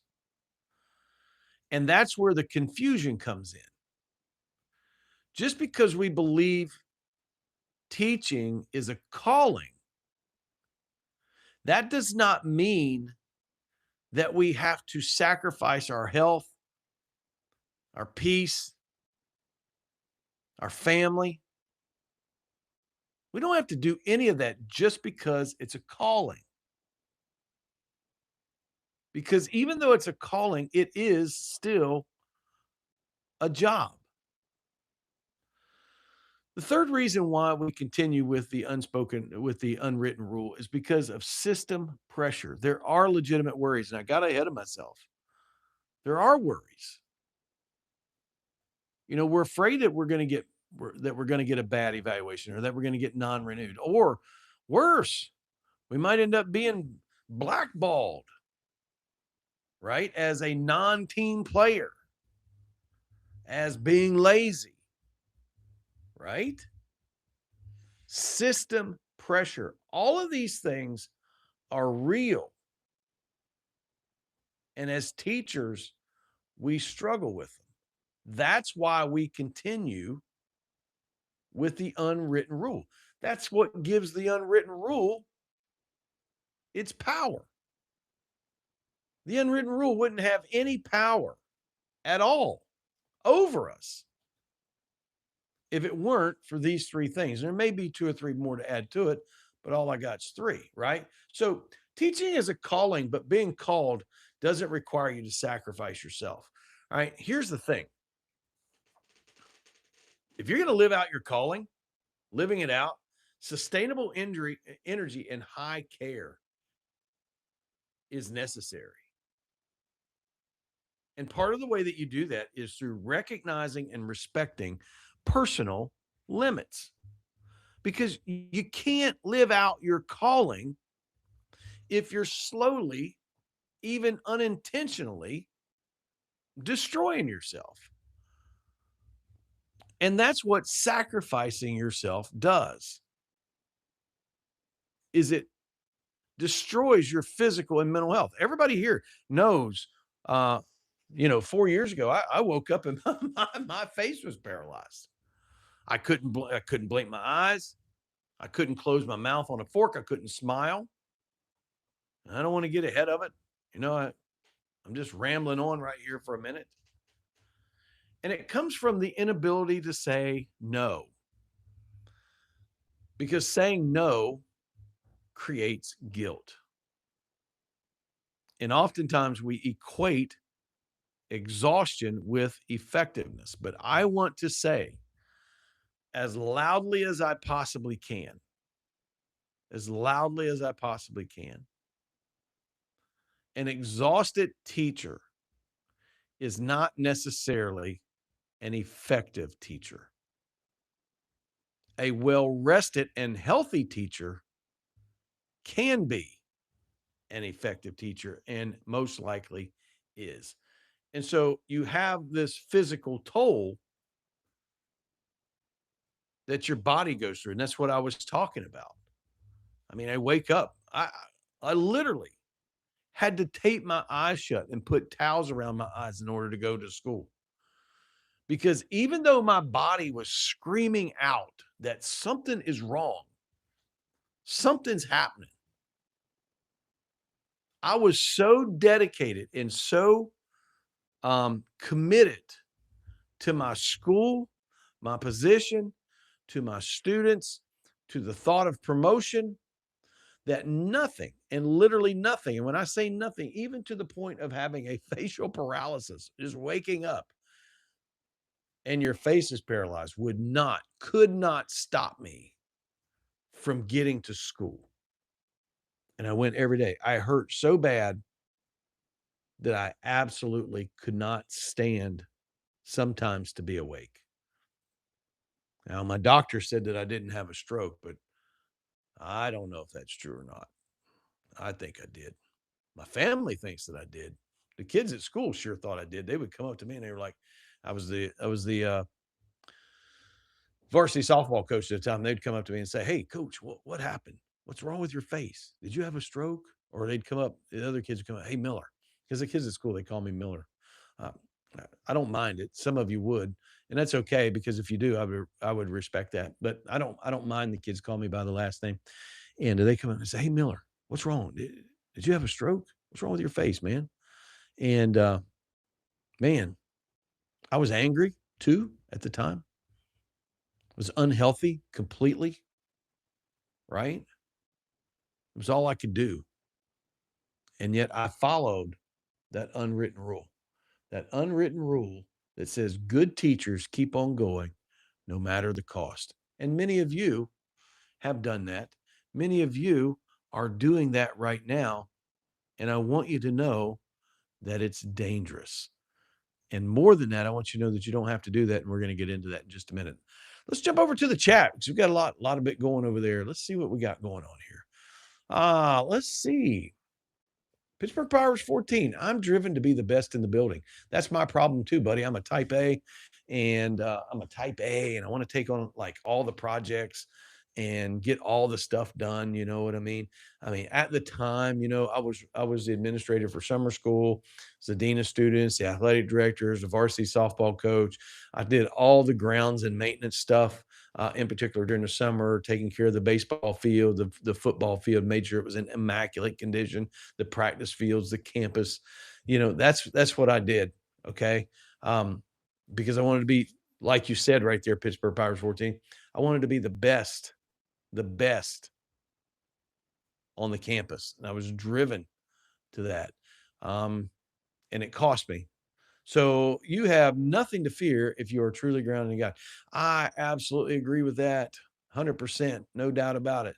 And that's where the confusion comes in. Just because we believe teaching is a calling, that does not mean that we have to sacrifice our health, our peace, our family. We don't have to do any of that just because it's a calling. Because even though it's a calling, it is still a job. The third reason why we continue with the unwritten rule is because of system pressure. There are legitimate worries, and I got ahead of myself. There are worries. We're afraid that we're going to get a bad evaluation, or that we're going to get non-renewed, or worse, we might end up being blackballed, right? As a non-team player, as being lazy, right? System pressure. All of these things are real. And as teachers, we struggle with them. That's why we continue with the unwritten rule. That's what gives the unwritten rule its power. The unwritten rule wouldn't have any power at all over us if it weren't for these three things. There may be two or three more to add to it, but all I got is three, right? So teaching is a calling, but being called doesn't require you to sacrifice yourself. All right. Here's the thing. If you're going to live out your calling, living it out, sustainable energy and high care is necessary. And part of the way that you do that is through recognizing and respecting personal limits. Because you can't live out your calling if you're slowly, even unintentionally, destroying yourself. And that's what sacrificing yourself does. It destroys your physical and mental health. Everybody here knows, 4 years ago, I woke up and my face was paralyzed. I couldn't blink my eyes. I couldn't close my mouth on a fork. I couldn't smile. I don't want to get ahead of it. I'm just rambling on right here for a minute. And it comes from the inability to say no. Because saying no creates guilt. And oftentimes we equate exhaustion with effectiveness. But I want to say, as loudly as I possibly can, an exhausted teacher is not necessarily an effective teacher. A well-rested and healthy teacher can be an effective teacher, and most likely is. And so you have this physical toll that your body goes through, and that's what I was talking about. I mean, I wake up, I literally had to tape my eyes shut and put towels around my eyes in order to go to school. Because even though my body was screaming out that something is wrong, something's happening, I was so dedicated and so committed to my school, my position, to my students, to the thought of promotion, that nothing, and literally nothing, and when I say nothing, even to the point of having a facial paralysis, just waking up and your face is paralyzed, could not stop me from getting to school. And I went every day. I hurt so bad that I absolutely could not stand sometimes to be awake. Now, my doctor said that I didn't have a stroke, but I don't know if that's true or not. I think I did. My family thinks that I did. The kids at school sure thought I did. They would come up to me and they were like, I was the varsity softball coach at the time. They'd come up to me and say, "Hey, coach, what happened? What's wrong with your face? Did you have a stroke?" Or they'd come up, the other kids would come up, "Hey, Miller," because the kids at school, they call me Miller. I don't mind it. Some of you would, and that's okay because if you do, I would respect that. But I don't mind the kids call me by the last name, and they come in and say, "Hey Miller, what's wrong? Did you have a stroke? What's wrong with your face, man?" And man, I was angry too at the time. It was unhealthy completely, right? It was all I could do, and yet I followed that unwritten rule. That unwritten rule that says good teachers keep on going no matter the cost. And many of you have done that. Many of you are doing that right now. And I want you to know that it's dangerous. And more than that, I want you to know that you don't have to do that. And we're going to get into that in just a minute. Let's jump over to the chat because we've got a lot of bit going over there. Let's see what we got going on here. Let's see. Pittsburgh Pirates 14. I'm driven to be the best in the building. That's my problem too, buddy. I'm a type A and I want to take on like all the projects and get all the stuff done. You know what I mean? I mean, at the time, I was the administrator for summer school, the dean of students, the athletic directors, the varsity softball coach. I did all the grounds and maintenance stuff, in particular during the summer, taking care of the baseball field, the football field, made sure it was in immaculate condition, the practice fields, the campus. That's what I did. Okay. Um, because I wanted to be, like you said right there, Pittsburgh Pirates 14. I wanted to be the best on the campus. And I was driven to that. Um, and it cost me. So you have nothing to fear if you are truly grounded in God. I absolutely agree with that. 100%. No doubt about it.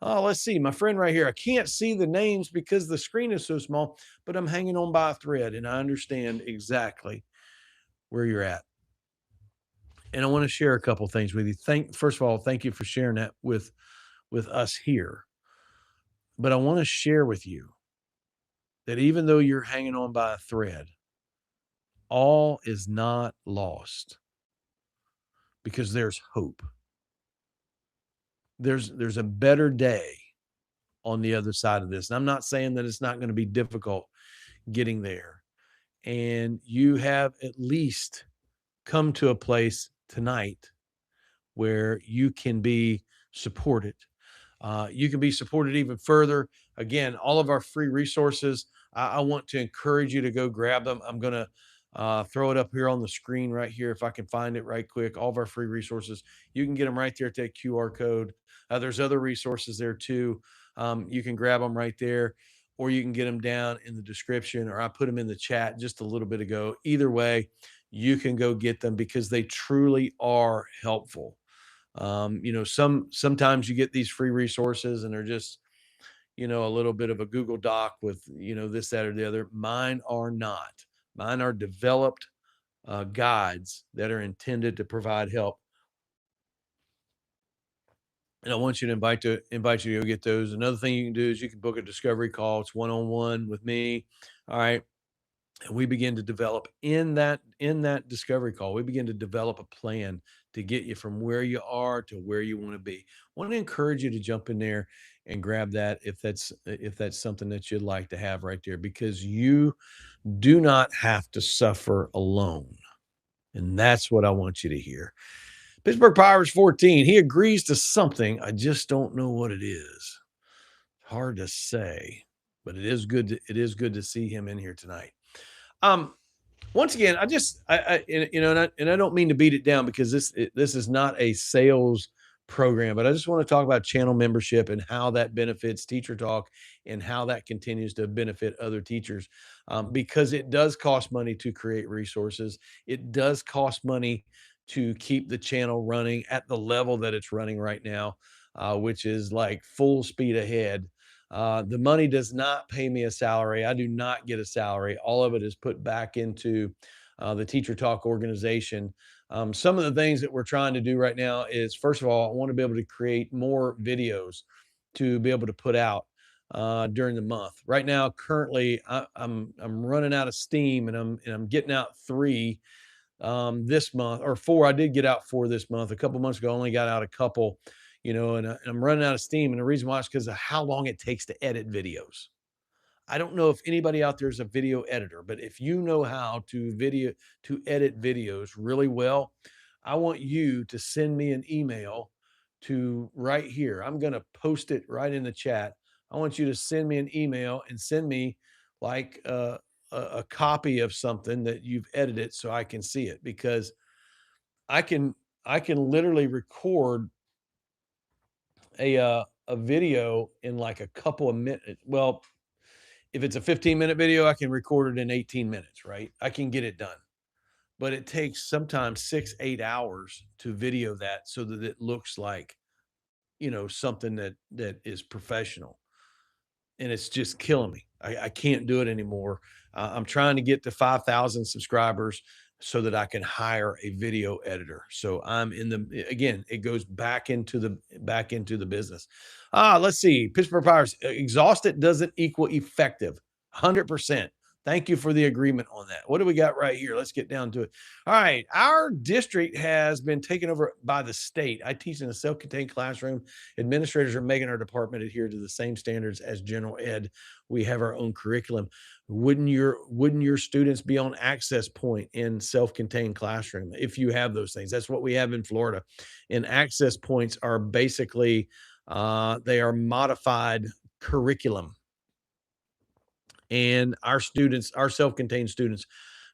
Oh, let's see. My friend right here. I can't see the names because the screen is so small, but I'm hanging on by a thread and I understand exactly where you're at. And I want to share a couple things with you. First of all, thank you for sharing that with us here. But I want to share with you that even though you're hanging on by a thread, all is not lost because there's hope. There's a better day on the other side of this. And I'm not saying that it's not going to be difficult getting there. And you have at least come to a place tonight where you can be supported. You can be supported even further. Again, all of our free resources, I want to encourage you to go grab them. I'm going to throw it up here on the screen right here if I can find it right quick. All of our free resources, you can get them right there at that QR code. There's other resources there too. You can grab them right there, or you can get them down in the description, or I put them in the chat just a little bit ago. Either way, you can go get them because they truly are helpful. Sometimes you get these free resources and they're just, a little bit of a Google Doc with, this, that, or the other. Mine are not. Mine are developed guides that are intended to provide help. And I want you to invite you to go get those. Another thing you can do is you can book a discovery call. It's one-on-one with me. All right. And we begin to develop in that discovery call, we begin to develop a plan to get you from where you are to where you want to be. I want to encourage you to jump in there and grab that if that's something that you'd like to have right there, because you do not have to suffer alone. And that's what I want you to hear. Pittsburgh Pirates 14. He agrees to something. I just don't know what it is. Hard to say, but it is good to see him in here tonight. Once again, I don't mean to beat it down because this is not a sales program, but I just want to talk about channel membership and how that benefits Teacher Talk and how that continues to benefit other teachers, because it does cost money to create resources. It does cost money to keep the channel running at the level that it's running right now, which is like full speed ahead. The money does not pay me a salary. I do not get a salary. All of it is put back into the Teacher Talk organization. Some of the things that we're trying to do right now is, first of all, I want to be able to create more videos to be able to put out during the month. Right now, currently, I'm running out of steam, and I'm getting out 3 this month, or 4. I did get out 4 this month. A couple months ago, I only got out a couple, and I'm running out of steam. And the reason why is because of how long it takes to edit videos. I don't know if anybody out there is a video editor, but if you know how to edit videos really well, I want you to send me an email to right here. I'm going to post it right in the chat. I want you to send me an email and send me like a copy of something that you've edited so I can see it, because I can I can literally record a video in like a couple of minutes. Well, if it's a 15-minute video, I can record it in 18 minutes, right? I can get it done. But it takes sometimes 6, 8 hours to video that so that it looks like, something that is professional. And it's just killing me. I can't do it anymore. I'm trying to get to 5,000 subscribers so that I can hire a video editor. So I'm in the again, it goes back into the business. Let's see. Pittsburgh Pirates, exhausted doesn't equal effective. 100%. Thank you for the agreement on that. What do we got right here? Let's get down to it. All right. Our district has been taken over by the state. I teach in a self-contained classroom. Administrators are making our department adhere to the same standards as general ed. We have our own curriculum. Wouldn't your students be on access point in self-contained classroom if you have those things? That's what we have in Florida. And access points are basically they are modified curriculum. And our students, our self-contained students,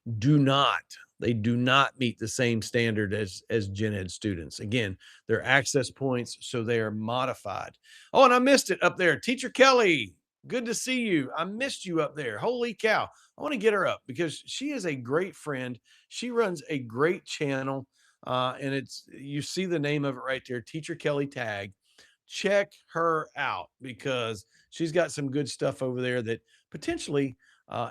they do not meet the same standard as gen ed students. Again, they're access points, so they are modified. Oh, and I missed it up there. Teacher Kelly, good to see you. I missed you up there. Holy cow. I want to get her up because she is a great friend. She runs a great channel. And it's, you see the name of it right there, Teacher Kelly Tag. Check her out because she's got some good stuff over there that potentially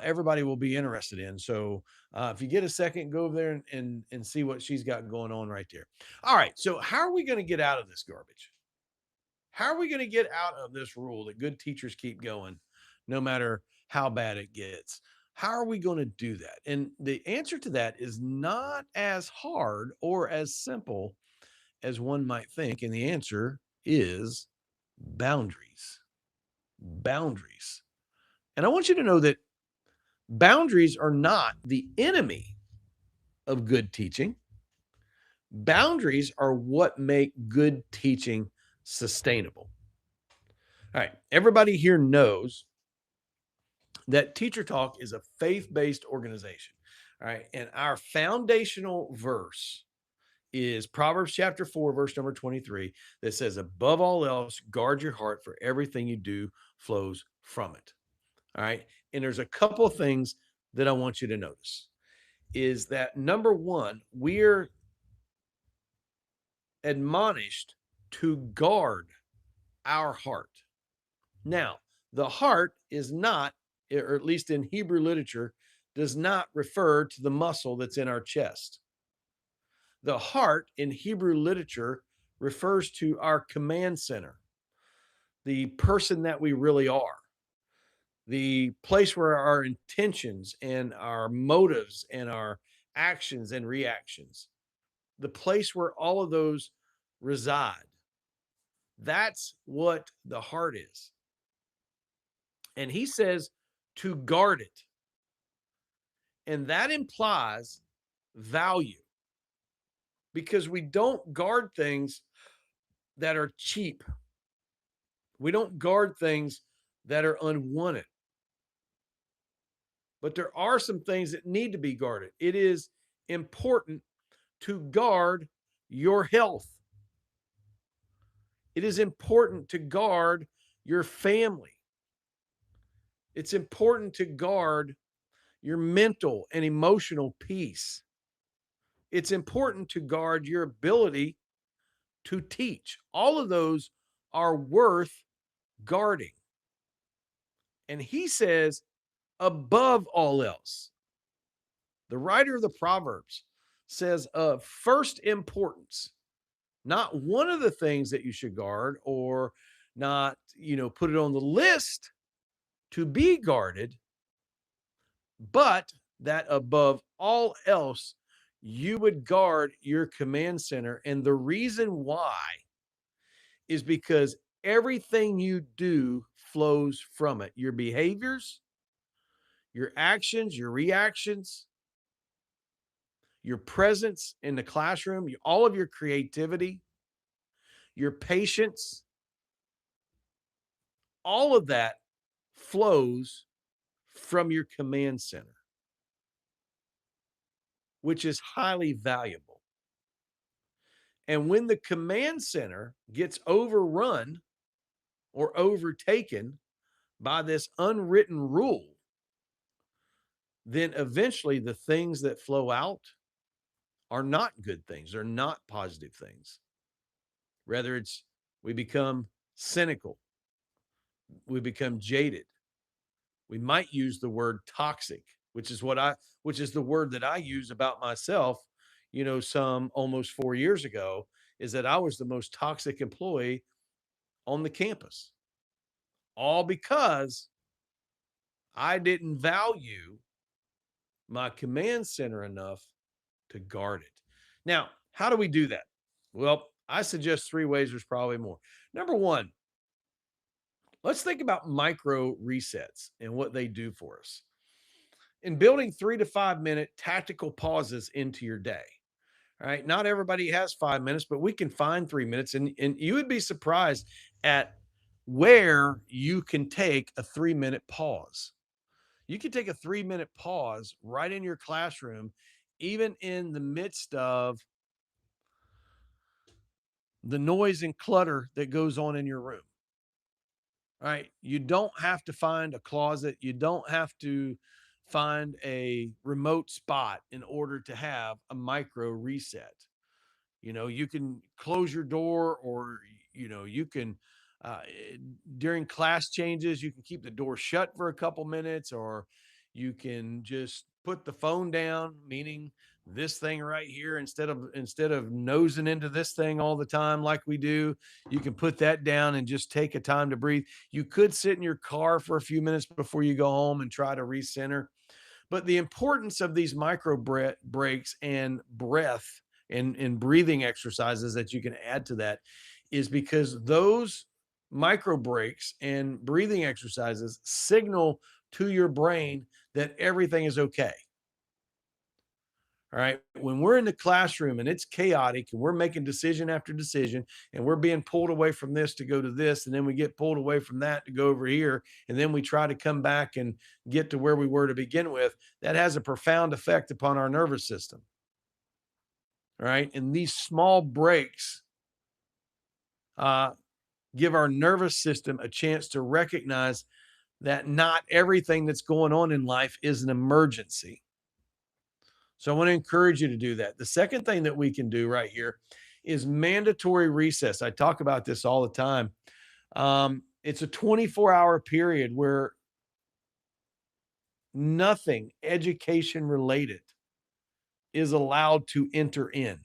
everybody will be interested in. So if you get a second, go over there and see what she's got going on right there. All right. So how are we going to get out of this garbage? How are we going to get out of this rule that good teachers keep going no matter how bad it gets? How are we going to do that? And the answer to that is not as hard or as simple as one might think. And the answer is boundaries. Boundaries. And I want you to know that boundaries are not the enemy of good teaching. Boundaries are what make good teaching sustainable. All right. Everybody here knows that Teacher Talk is a faith-based organization. All right. And our foundational verse is Proverbs chapter 4, verse number 23, that says, above all else, guard your heart, for everything you do flows from it. All right. And there's a couple of things that I want you to notice is that number one, we're admonished to guard our heart. Now, the heart is not, or at least in Hebrew literature, does not refer to the muscle that's in our chest. The heart in Hebrew literature refers to our command center, the person that we really are, the place where our intentions and our motives and our actions and reactions, the place where all of those reside. That's what the heart is. And he says to guard it. And that implies value, because we don't guard things that are cheap. We don't guard things that are unwanted. But there are some things that need to be guarded. It is important to guard your health. It is important to guard your family. It's important to guard your mental and emotional peace. It's important to guard your ability to teach. All of those are worth guarding. And he says, above all else, the writer of the Proverbs says of first importance, not one of the things that you should guard or not, put it on the list to be guarded, but that above all else, you would guard your command center. And the reason why is because everything you do flows from it. Your behaviors, your actions, your reactions, your presence in the classroom, all of your creativity, your patience, all of that flows from your command center, which is highly valuable. And when the command center gets overrun or overtaken by this unwritten rule, then eventually the things that flow out are not good things. They're not positive things. Rather, it's we become cynical, we become jaded. We might use the word toxic, which is the word that I use about myself, some almost 4 years ago, is that I was the most toxic employee on the campus, all because I didn't value my command center enough to guard it. Now, how do we do that? Well, I suggest three ways. There's probably more. Number one, let's think about micro resets and what they do for us. In building 3 to 5 minute tactical pauses into your day, all right? Not everybody has 5 minutes, but we can find 3 minutes. And you would be surprised at where you can take a 3 minute pause. You can take a 3 minute pause right in your classroom, even in the midst of the noise and clutter that goes on in your room. All right. You don't have to find a closet. You don't have to find a remote spot in order to have a micro reset. You can close your door, or you can uh, during class changes, you can keep the door shut for a couple minutes, or you can just put the phone down, meaning this thing right here, instead of nosing into this thing all the time like we do, you can put that down and just take a time to breathe. You could sit in your car for a few minutes before you go home and try to recenter. But the importance of these micro breaks and breath and breathing exercises that you can add to that is because those micro breaks and breathing exercises signal to your brain that everything is okay. All right. When we're in the classroom and it's chaotic and we're making decision after decision and we're being pulled away from this to go to this, and then we get pulled away from that to go over here, and then we try to come back and get to where we were to begin with, that has a profound effect upon our nervous system. All right. And these small breaks uh, give our nervous system a chance to recognize that not everything that's going on in life is an emergency. So I want to encourage you to do that. The second thing that we can do right here is mandatory recess. I talk about this all the time. It's a 24-hour period where nothing education related is allowed to enter in.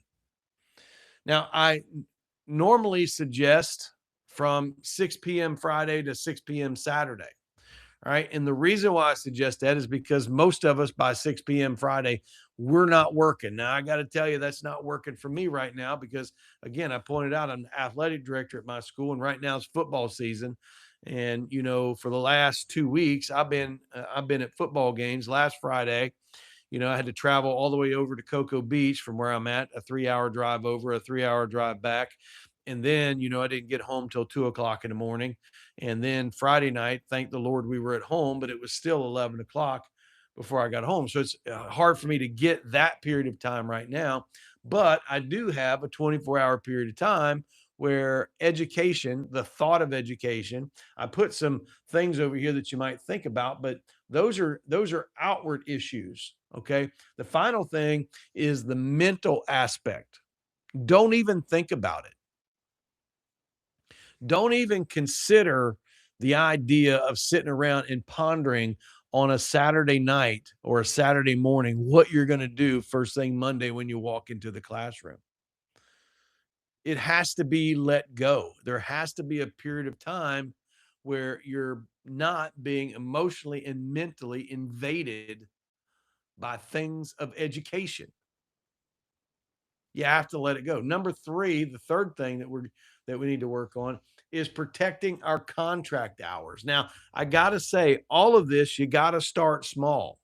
Now, I normally suggest from 6 p.m. Friday to 6 p.m. Saturday. All right. And the reason why I suggest that is because most of us by 6 p.m. Friday, we're not working. Now, I got to tell you, that's not working for me right now because, again, I pointed out I'm an athletic director at my school, and right now it's football season. And, for the last 2 weeks, I've been at football games. Last Friday, I had to travel all the way over to Cocoa Beach from where I'm at, a 3 hour drive over, a 3 hour drive back. And then, I didn't get home till 2 o'clock in the morning. And then Friday night, thank the Lord we were at home, but it was still 11 o'clock before I got home. So it's hard for me to get that period of time right now. But I do have a 24-hour period of time where education, the thought of education, I put some things over here that you might think about, but those are outward issues. Okay. The final thing is the mental aspect. Don't even think about it. Don't even consider the idea of sitting around and pondering on a Saturday night or a Saturday morning what you're going to do first thing Monday when you walk into the classroom. It has to be let go. There has to be a period of time where you're not being emotionally and mentally invaded by things of education. You have to let it go. Number 3, the third thing that we need to work on is protecting our contract hours. Now, I gotta say, all of this, you gotta start small.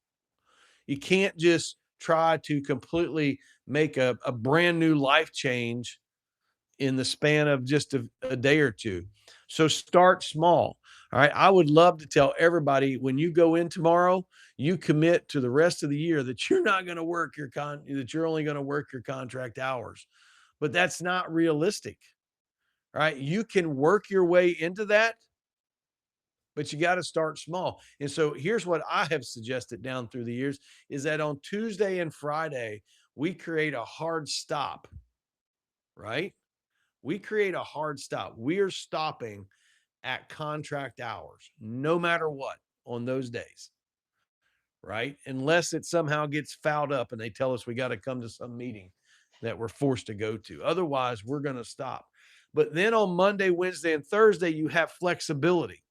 You can't just try to completely make a brand new life change in the span of just a day or two. So start small. All right. I would love to tell everybody when you go in tomorrow, you commit to the rest of the year that you're not going to work that you're only going to work your contract hours. But that's not realistic. Right. You can work your way into that, but you got to start small. And so here's what I have suggested down through the years is that on Tuesday and Friday, we create a hard stop, right? We create a hard stop. We are stopping at contract hours, no matter what, on those days, right? Unless it somehow gets fouled up and they tell us we got to come to some meeting that we're forced to go to. Otherwise, we're going to stop. But then on Monday, Wednesday, and Thursday, you have flexibility.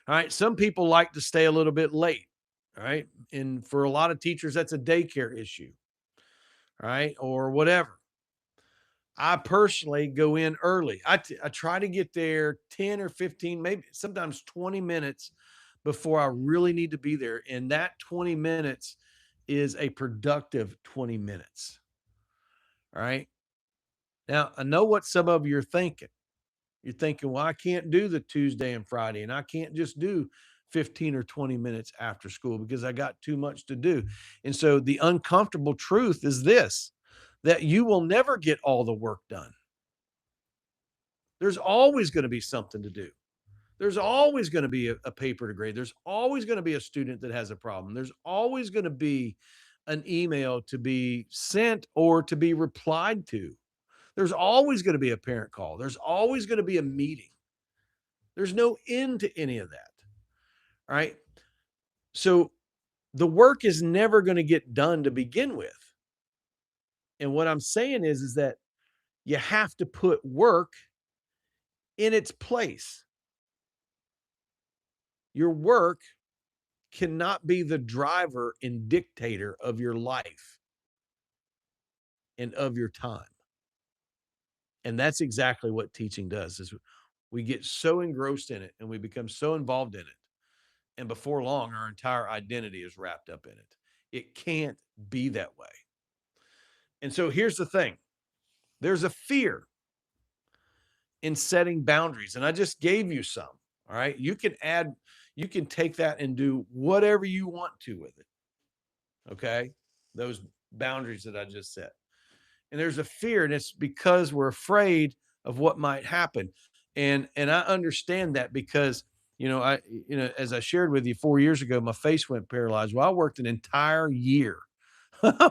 All right. Some people like to stay a little bit late. All right. And for a lot of teachers, that's a daycare issue. All right. Or whatever. I personally go in early. I try to get there 10 or 15, maybe sometimes 20 minutes before I really need to be there. And that 20 minutes is a productive 20 minutes. All right. Now, I know what some of you are thinking. You're thinking, well, I can't do the Tuesday and Friday, and I can't just do 15 or 20 minutes after school because I got too much to do. And so the uncomfortable truth is this that you will never get all the work done. There's always going to be something to do. There's always going to be a paper to grade. There's always going to be a student that has a problem. There's always going to be an email to be sent or to be replied to. There's always going to be a parent call. There's always going to be a meeting. There's no end to any of that. All right. So the work is never going to get done to begin with. And what I'm saying is that you have to put work in its place. Your work cannot be the driver and dictator of your life and of your time. And that's exactly what teaching does is we get so engrossed in it and we become so involved in it. And before long, our entire identity is wrapped up in it. It can't be that way. And so here's the thing. There's a fear in setting boundaries. And I just gave you some. All right. You can take that and do whatever you want to with it. Okay. Those boundaries that I just set. And there's a fear, and it's because we're afraid of what might happen. And I understand that because as I shared with you 4 years ago, my face went paralyzed. Well, I worked an entire year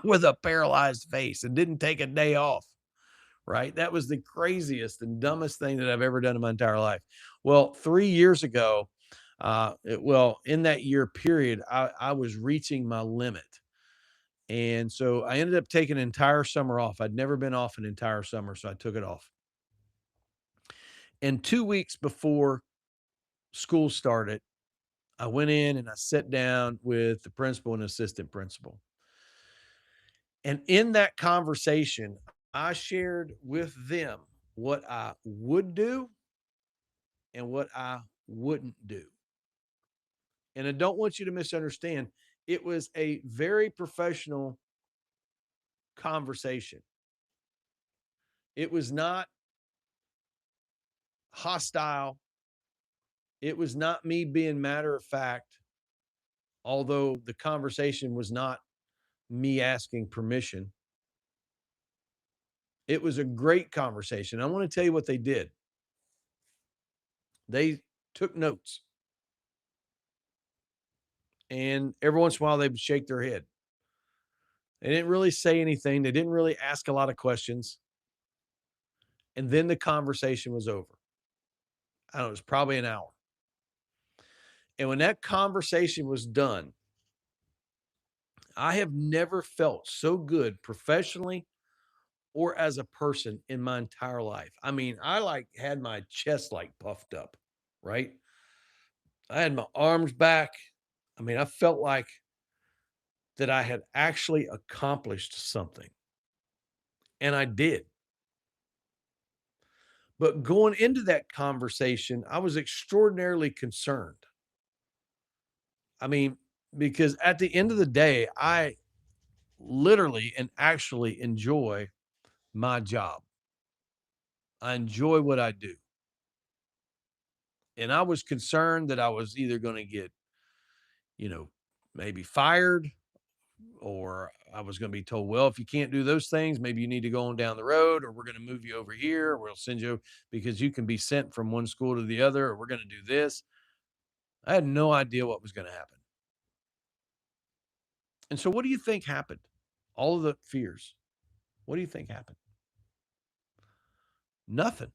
with a paralyzed face and didn't take a day off. Right. That was the craziest and dumbest thing that I've ever done in my entire life. Well, 3 years ago, in that year period, I was reaching my limit. And so I ended up taking an entire summer off. I'd never been off an entire summer, so I took it off. And 2 weeks before school started, I went in and I sat down with the principal and assistant principal. And in that conversation, I shared with them what I would do and what I wouldn't do. And I don't want you to misunderstand. It was a very professional conversation. It was not hostile. It was not me being matter of fact, although the conversation was not me asking permission. It was a great conversation. I want to tell you what they did. They took notes. And every once in a while, they would shake their head. They didn't really say anything. They didn't really ask a lot of questions. And then the conversation was over. I don't know, it was probably an hour. And when that conversation was done, I have never felt so good professionally or as a person in my entire life. I mean, I had my chest puffed up, right? I had my arms back. I mean, I felt like that I had actually accomplished something. And I did. But going into that conversation, I was extraordinarily concerned. I mean, because at the end of the day, I literally and actually enjoy my job. I enjoy what I do. And I was concerned that I was either going to get, you know, maybe fired, or I was going to be told, well, if you can't do those things, maybe you need to go on down the road, or we're going to move you over here, or we'll send you because you can be sent from one school to the other, or we're going to do this. I had no idea what was going to happen. And so, what do you think happened? All of the fears. What do you think happened? Nothing.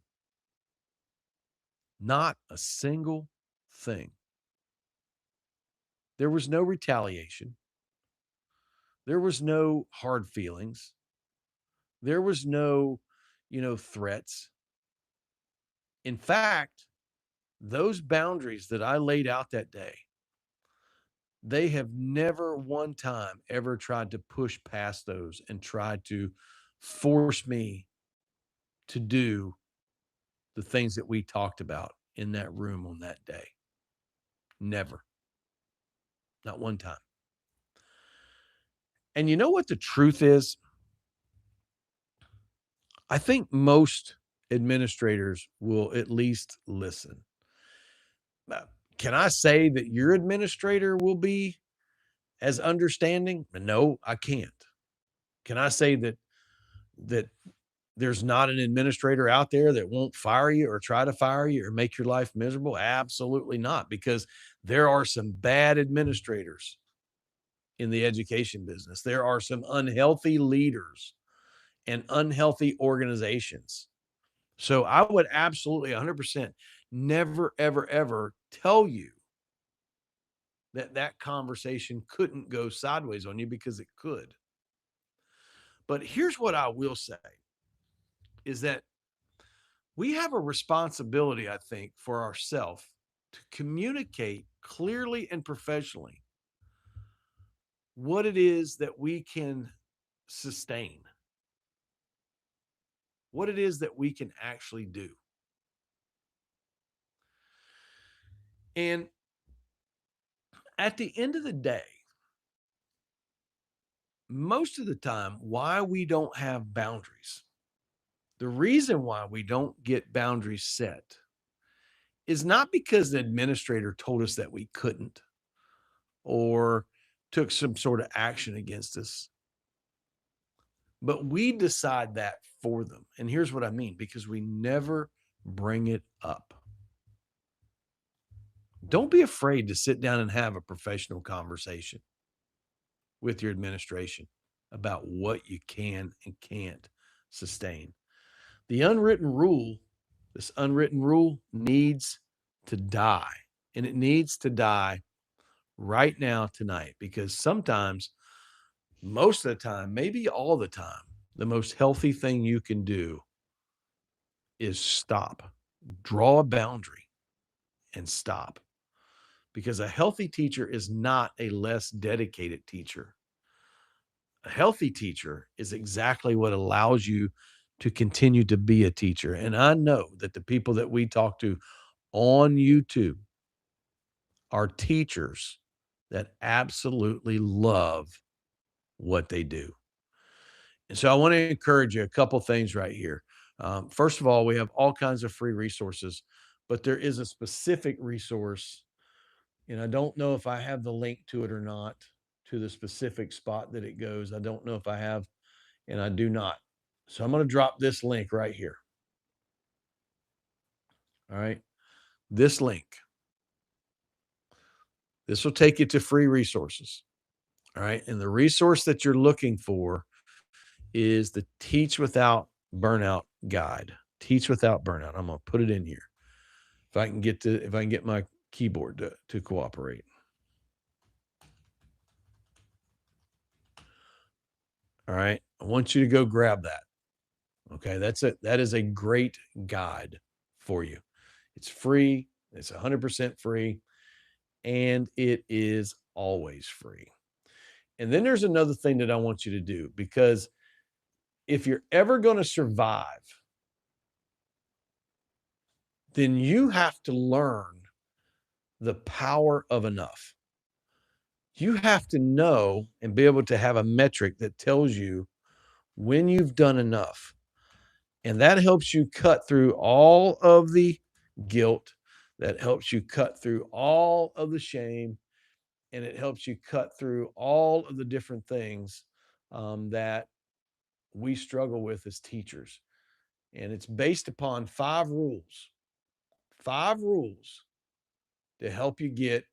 Not a single thing. There was no retaliation. There was no hard feelings. There was no, threats. In fact, those boundaries that I laid out that day, they have never one time ever tried to push past those and tried to force me to do the things that we talked about in that room on that day. Never. Not one time. And you know what the truth is? I think most administrators will at least listen. Uh, Can I say that your administrator will be as understanding? No, I can't. Can I say that there's not an administrator out there that won't fire you or try to fire you or make your life miserable? Absolutely not, because there are some bad administrators in the education business. There are some unhealthy leaders and unhealthy organizations. So I would absolutely 100% never, ever, ever tell you that that conversation couldn't go sideways on you, because it could. But here's what I will say is that we have a responsibility, I think, for ourselves to communicate clearly and professionally what it is that we can sustain, what it is that we can actually do. And at the end of the day, most of the time, why we don't have boundaries, the reason why we don't get boundaries set is not because the administrator told us that we couldn't or took some sort of action against us, but we decide that for them. And here's what I mean: because we never bring it up. Don't be afraid to sit down and have a professional conversation with your administration about what you can and can't sustain. The unwritten rule, this unwritten rule needs to die. And it needs to die right now, tonight, because sometimes, most of the time, maybe all the time, the most healthy thing you can do is stop, draw a boundary and stop. Because a healthy teacher is not a less dedicated teacher. A healthy teacher is exactly what allows you to continue to be a teacher. And I know that the people that we talk to on YouTube are teachers that absolutely love what they do. And so I want to encourage you a couple things right here. First of all, we have all kinds of free resources, but there is a specific resource, and I don't know if I have the link to it or not, to the specific spot that it goes. I don't know if I have, and I do not. So I'm going to drop this link right here. All right. This link. This will take you to free resources. All right. And the resource that you're looking for is the Teach Without Burnout guide. Teach Without Burnout. I'm going to put it in here. If I can get my keyboard to cooperate. All right. I want you to go grab that. Okay. That's it. That is a great guide for you. It's free. It's 100% free. And it is always free. And then there's another thing that I want you to do, because if you're ever going to survive, then you have to learn the power of enough. You have to know and be able to have a metric that tells you when you've done enough. And that helps you cut through all of the guilt, that helps you cut through all of the shame, and it helps you cut through all of the different things that we struggle with as teachers. And it's based upon 5 rules to help you get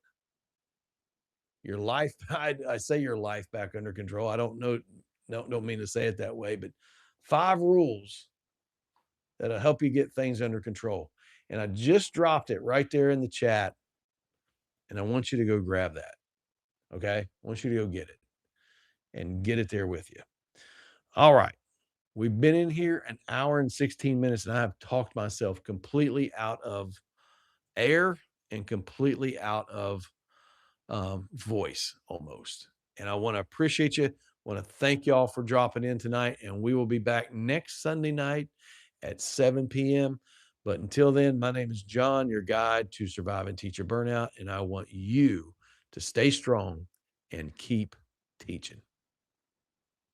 your life. I say your life back under control. I don't know, don't mean to say it that way, but 5 rules that'll help you get things under control. And I just dropped it right there in the chat. And I want you to go grab that. Okay. I want you to go get it and get it there with you. All right. We've been in here an hour and 16 minutes, and I have talked myself completely out of air and completely out of voice almost. And I want to appreciate you. Want to thank y'all for dropping in tonight. And we will be back next Sunday night at 7 p.m. But until then, my name is John, your guide to surviving teacher burnout. And I want you to stay strong and keep teaching.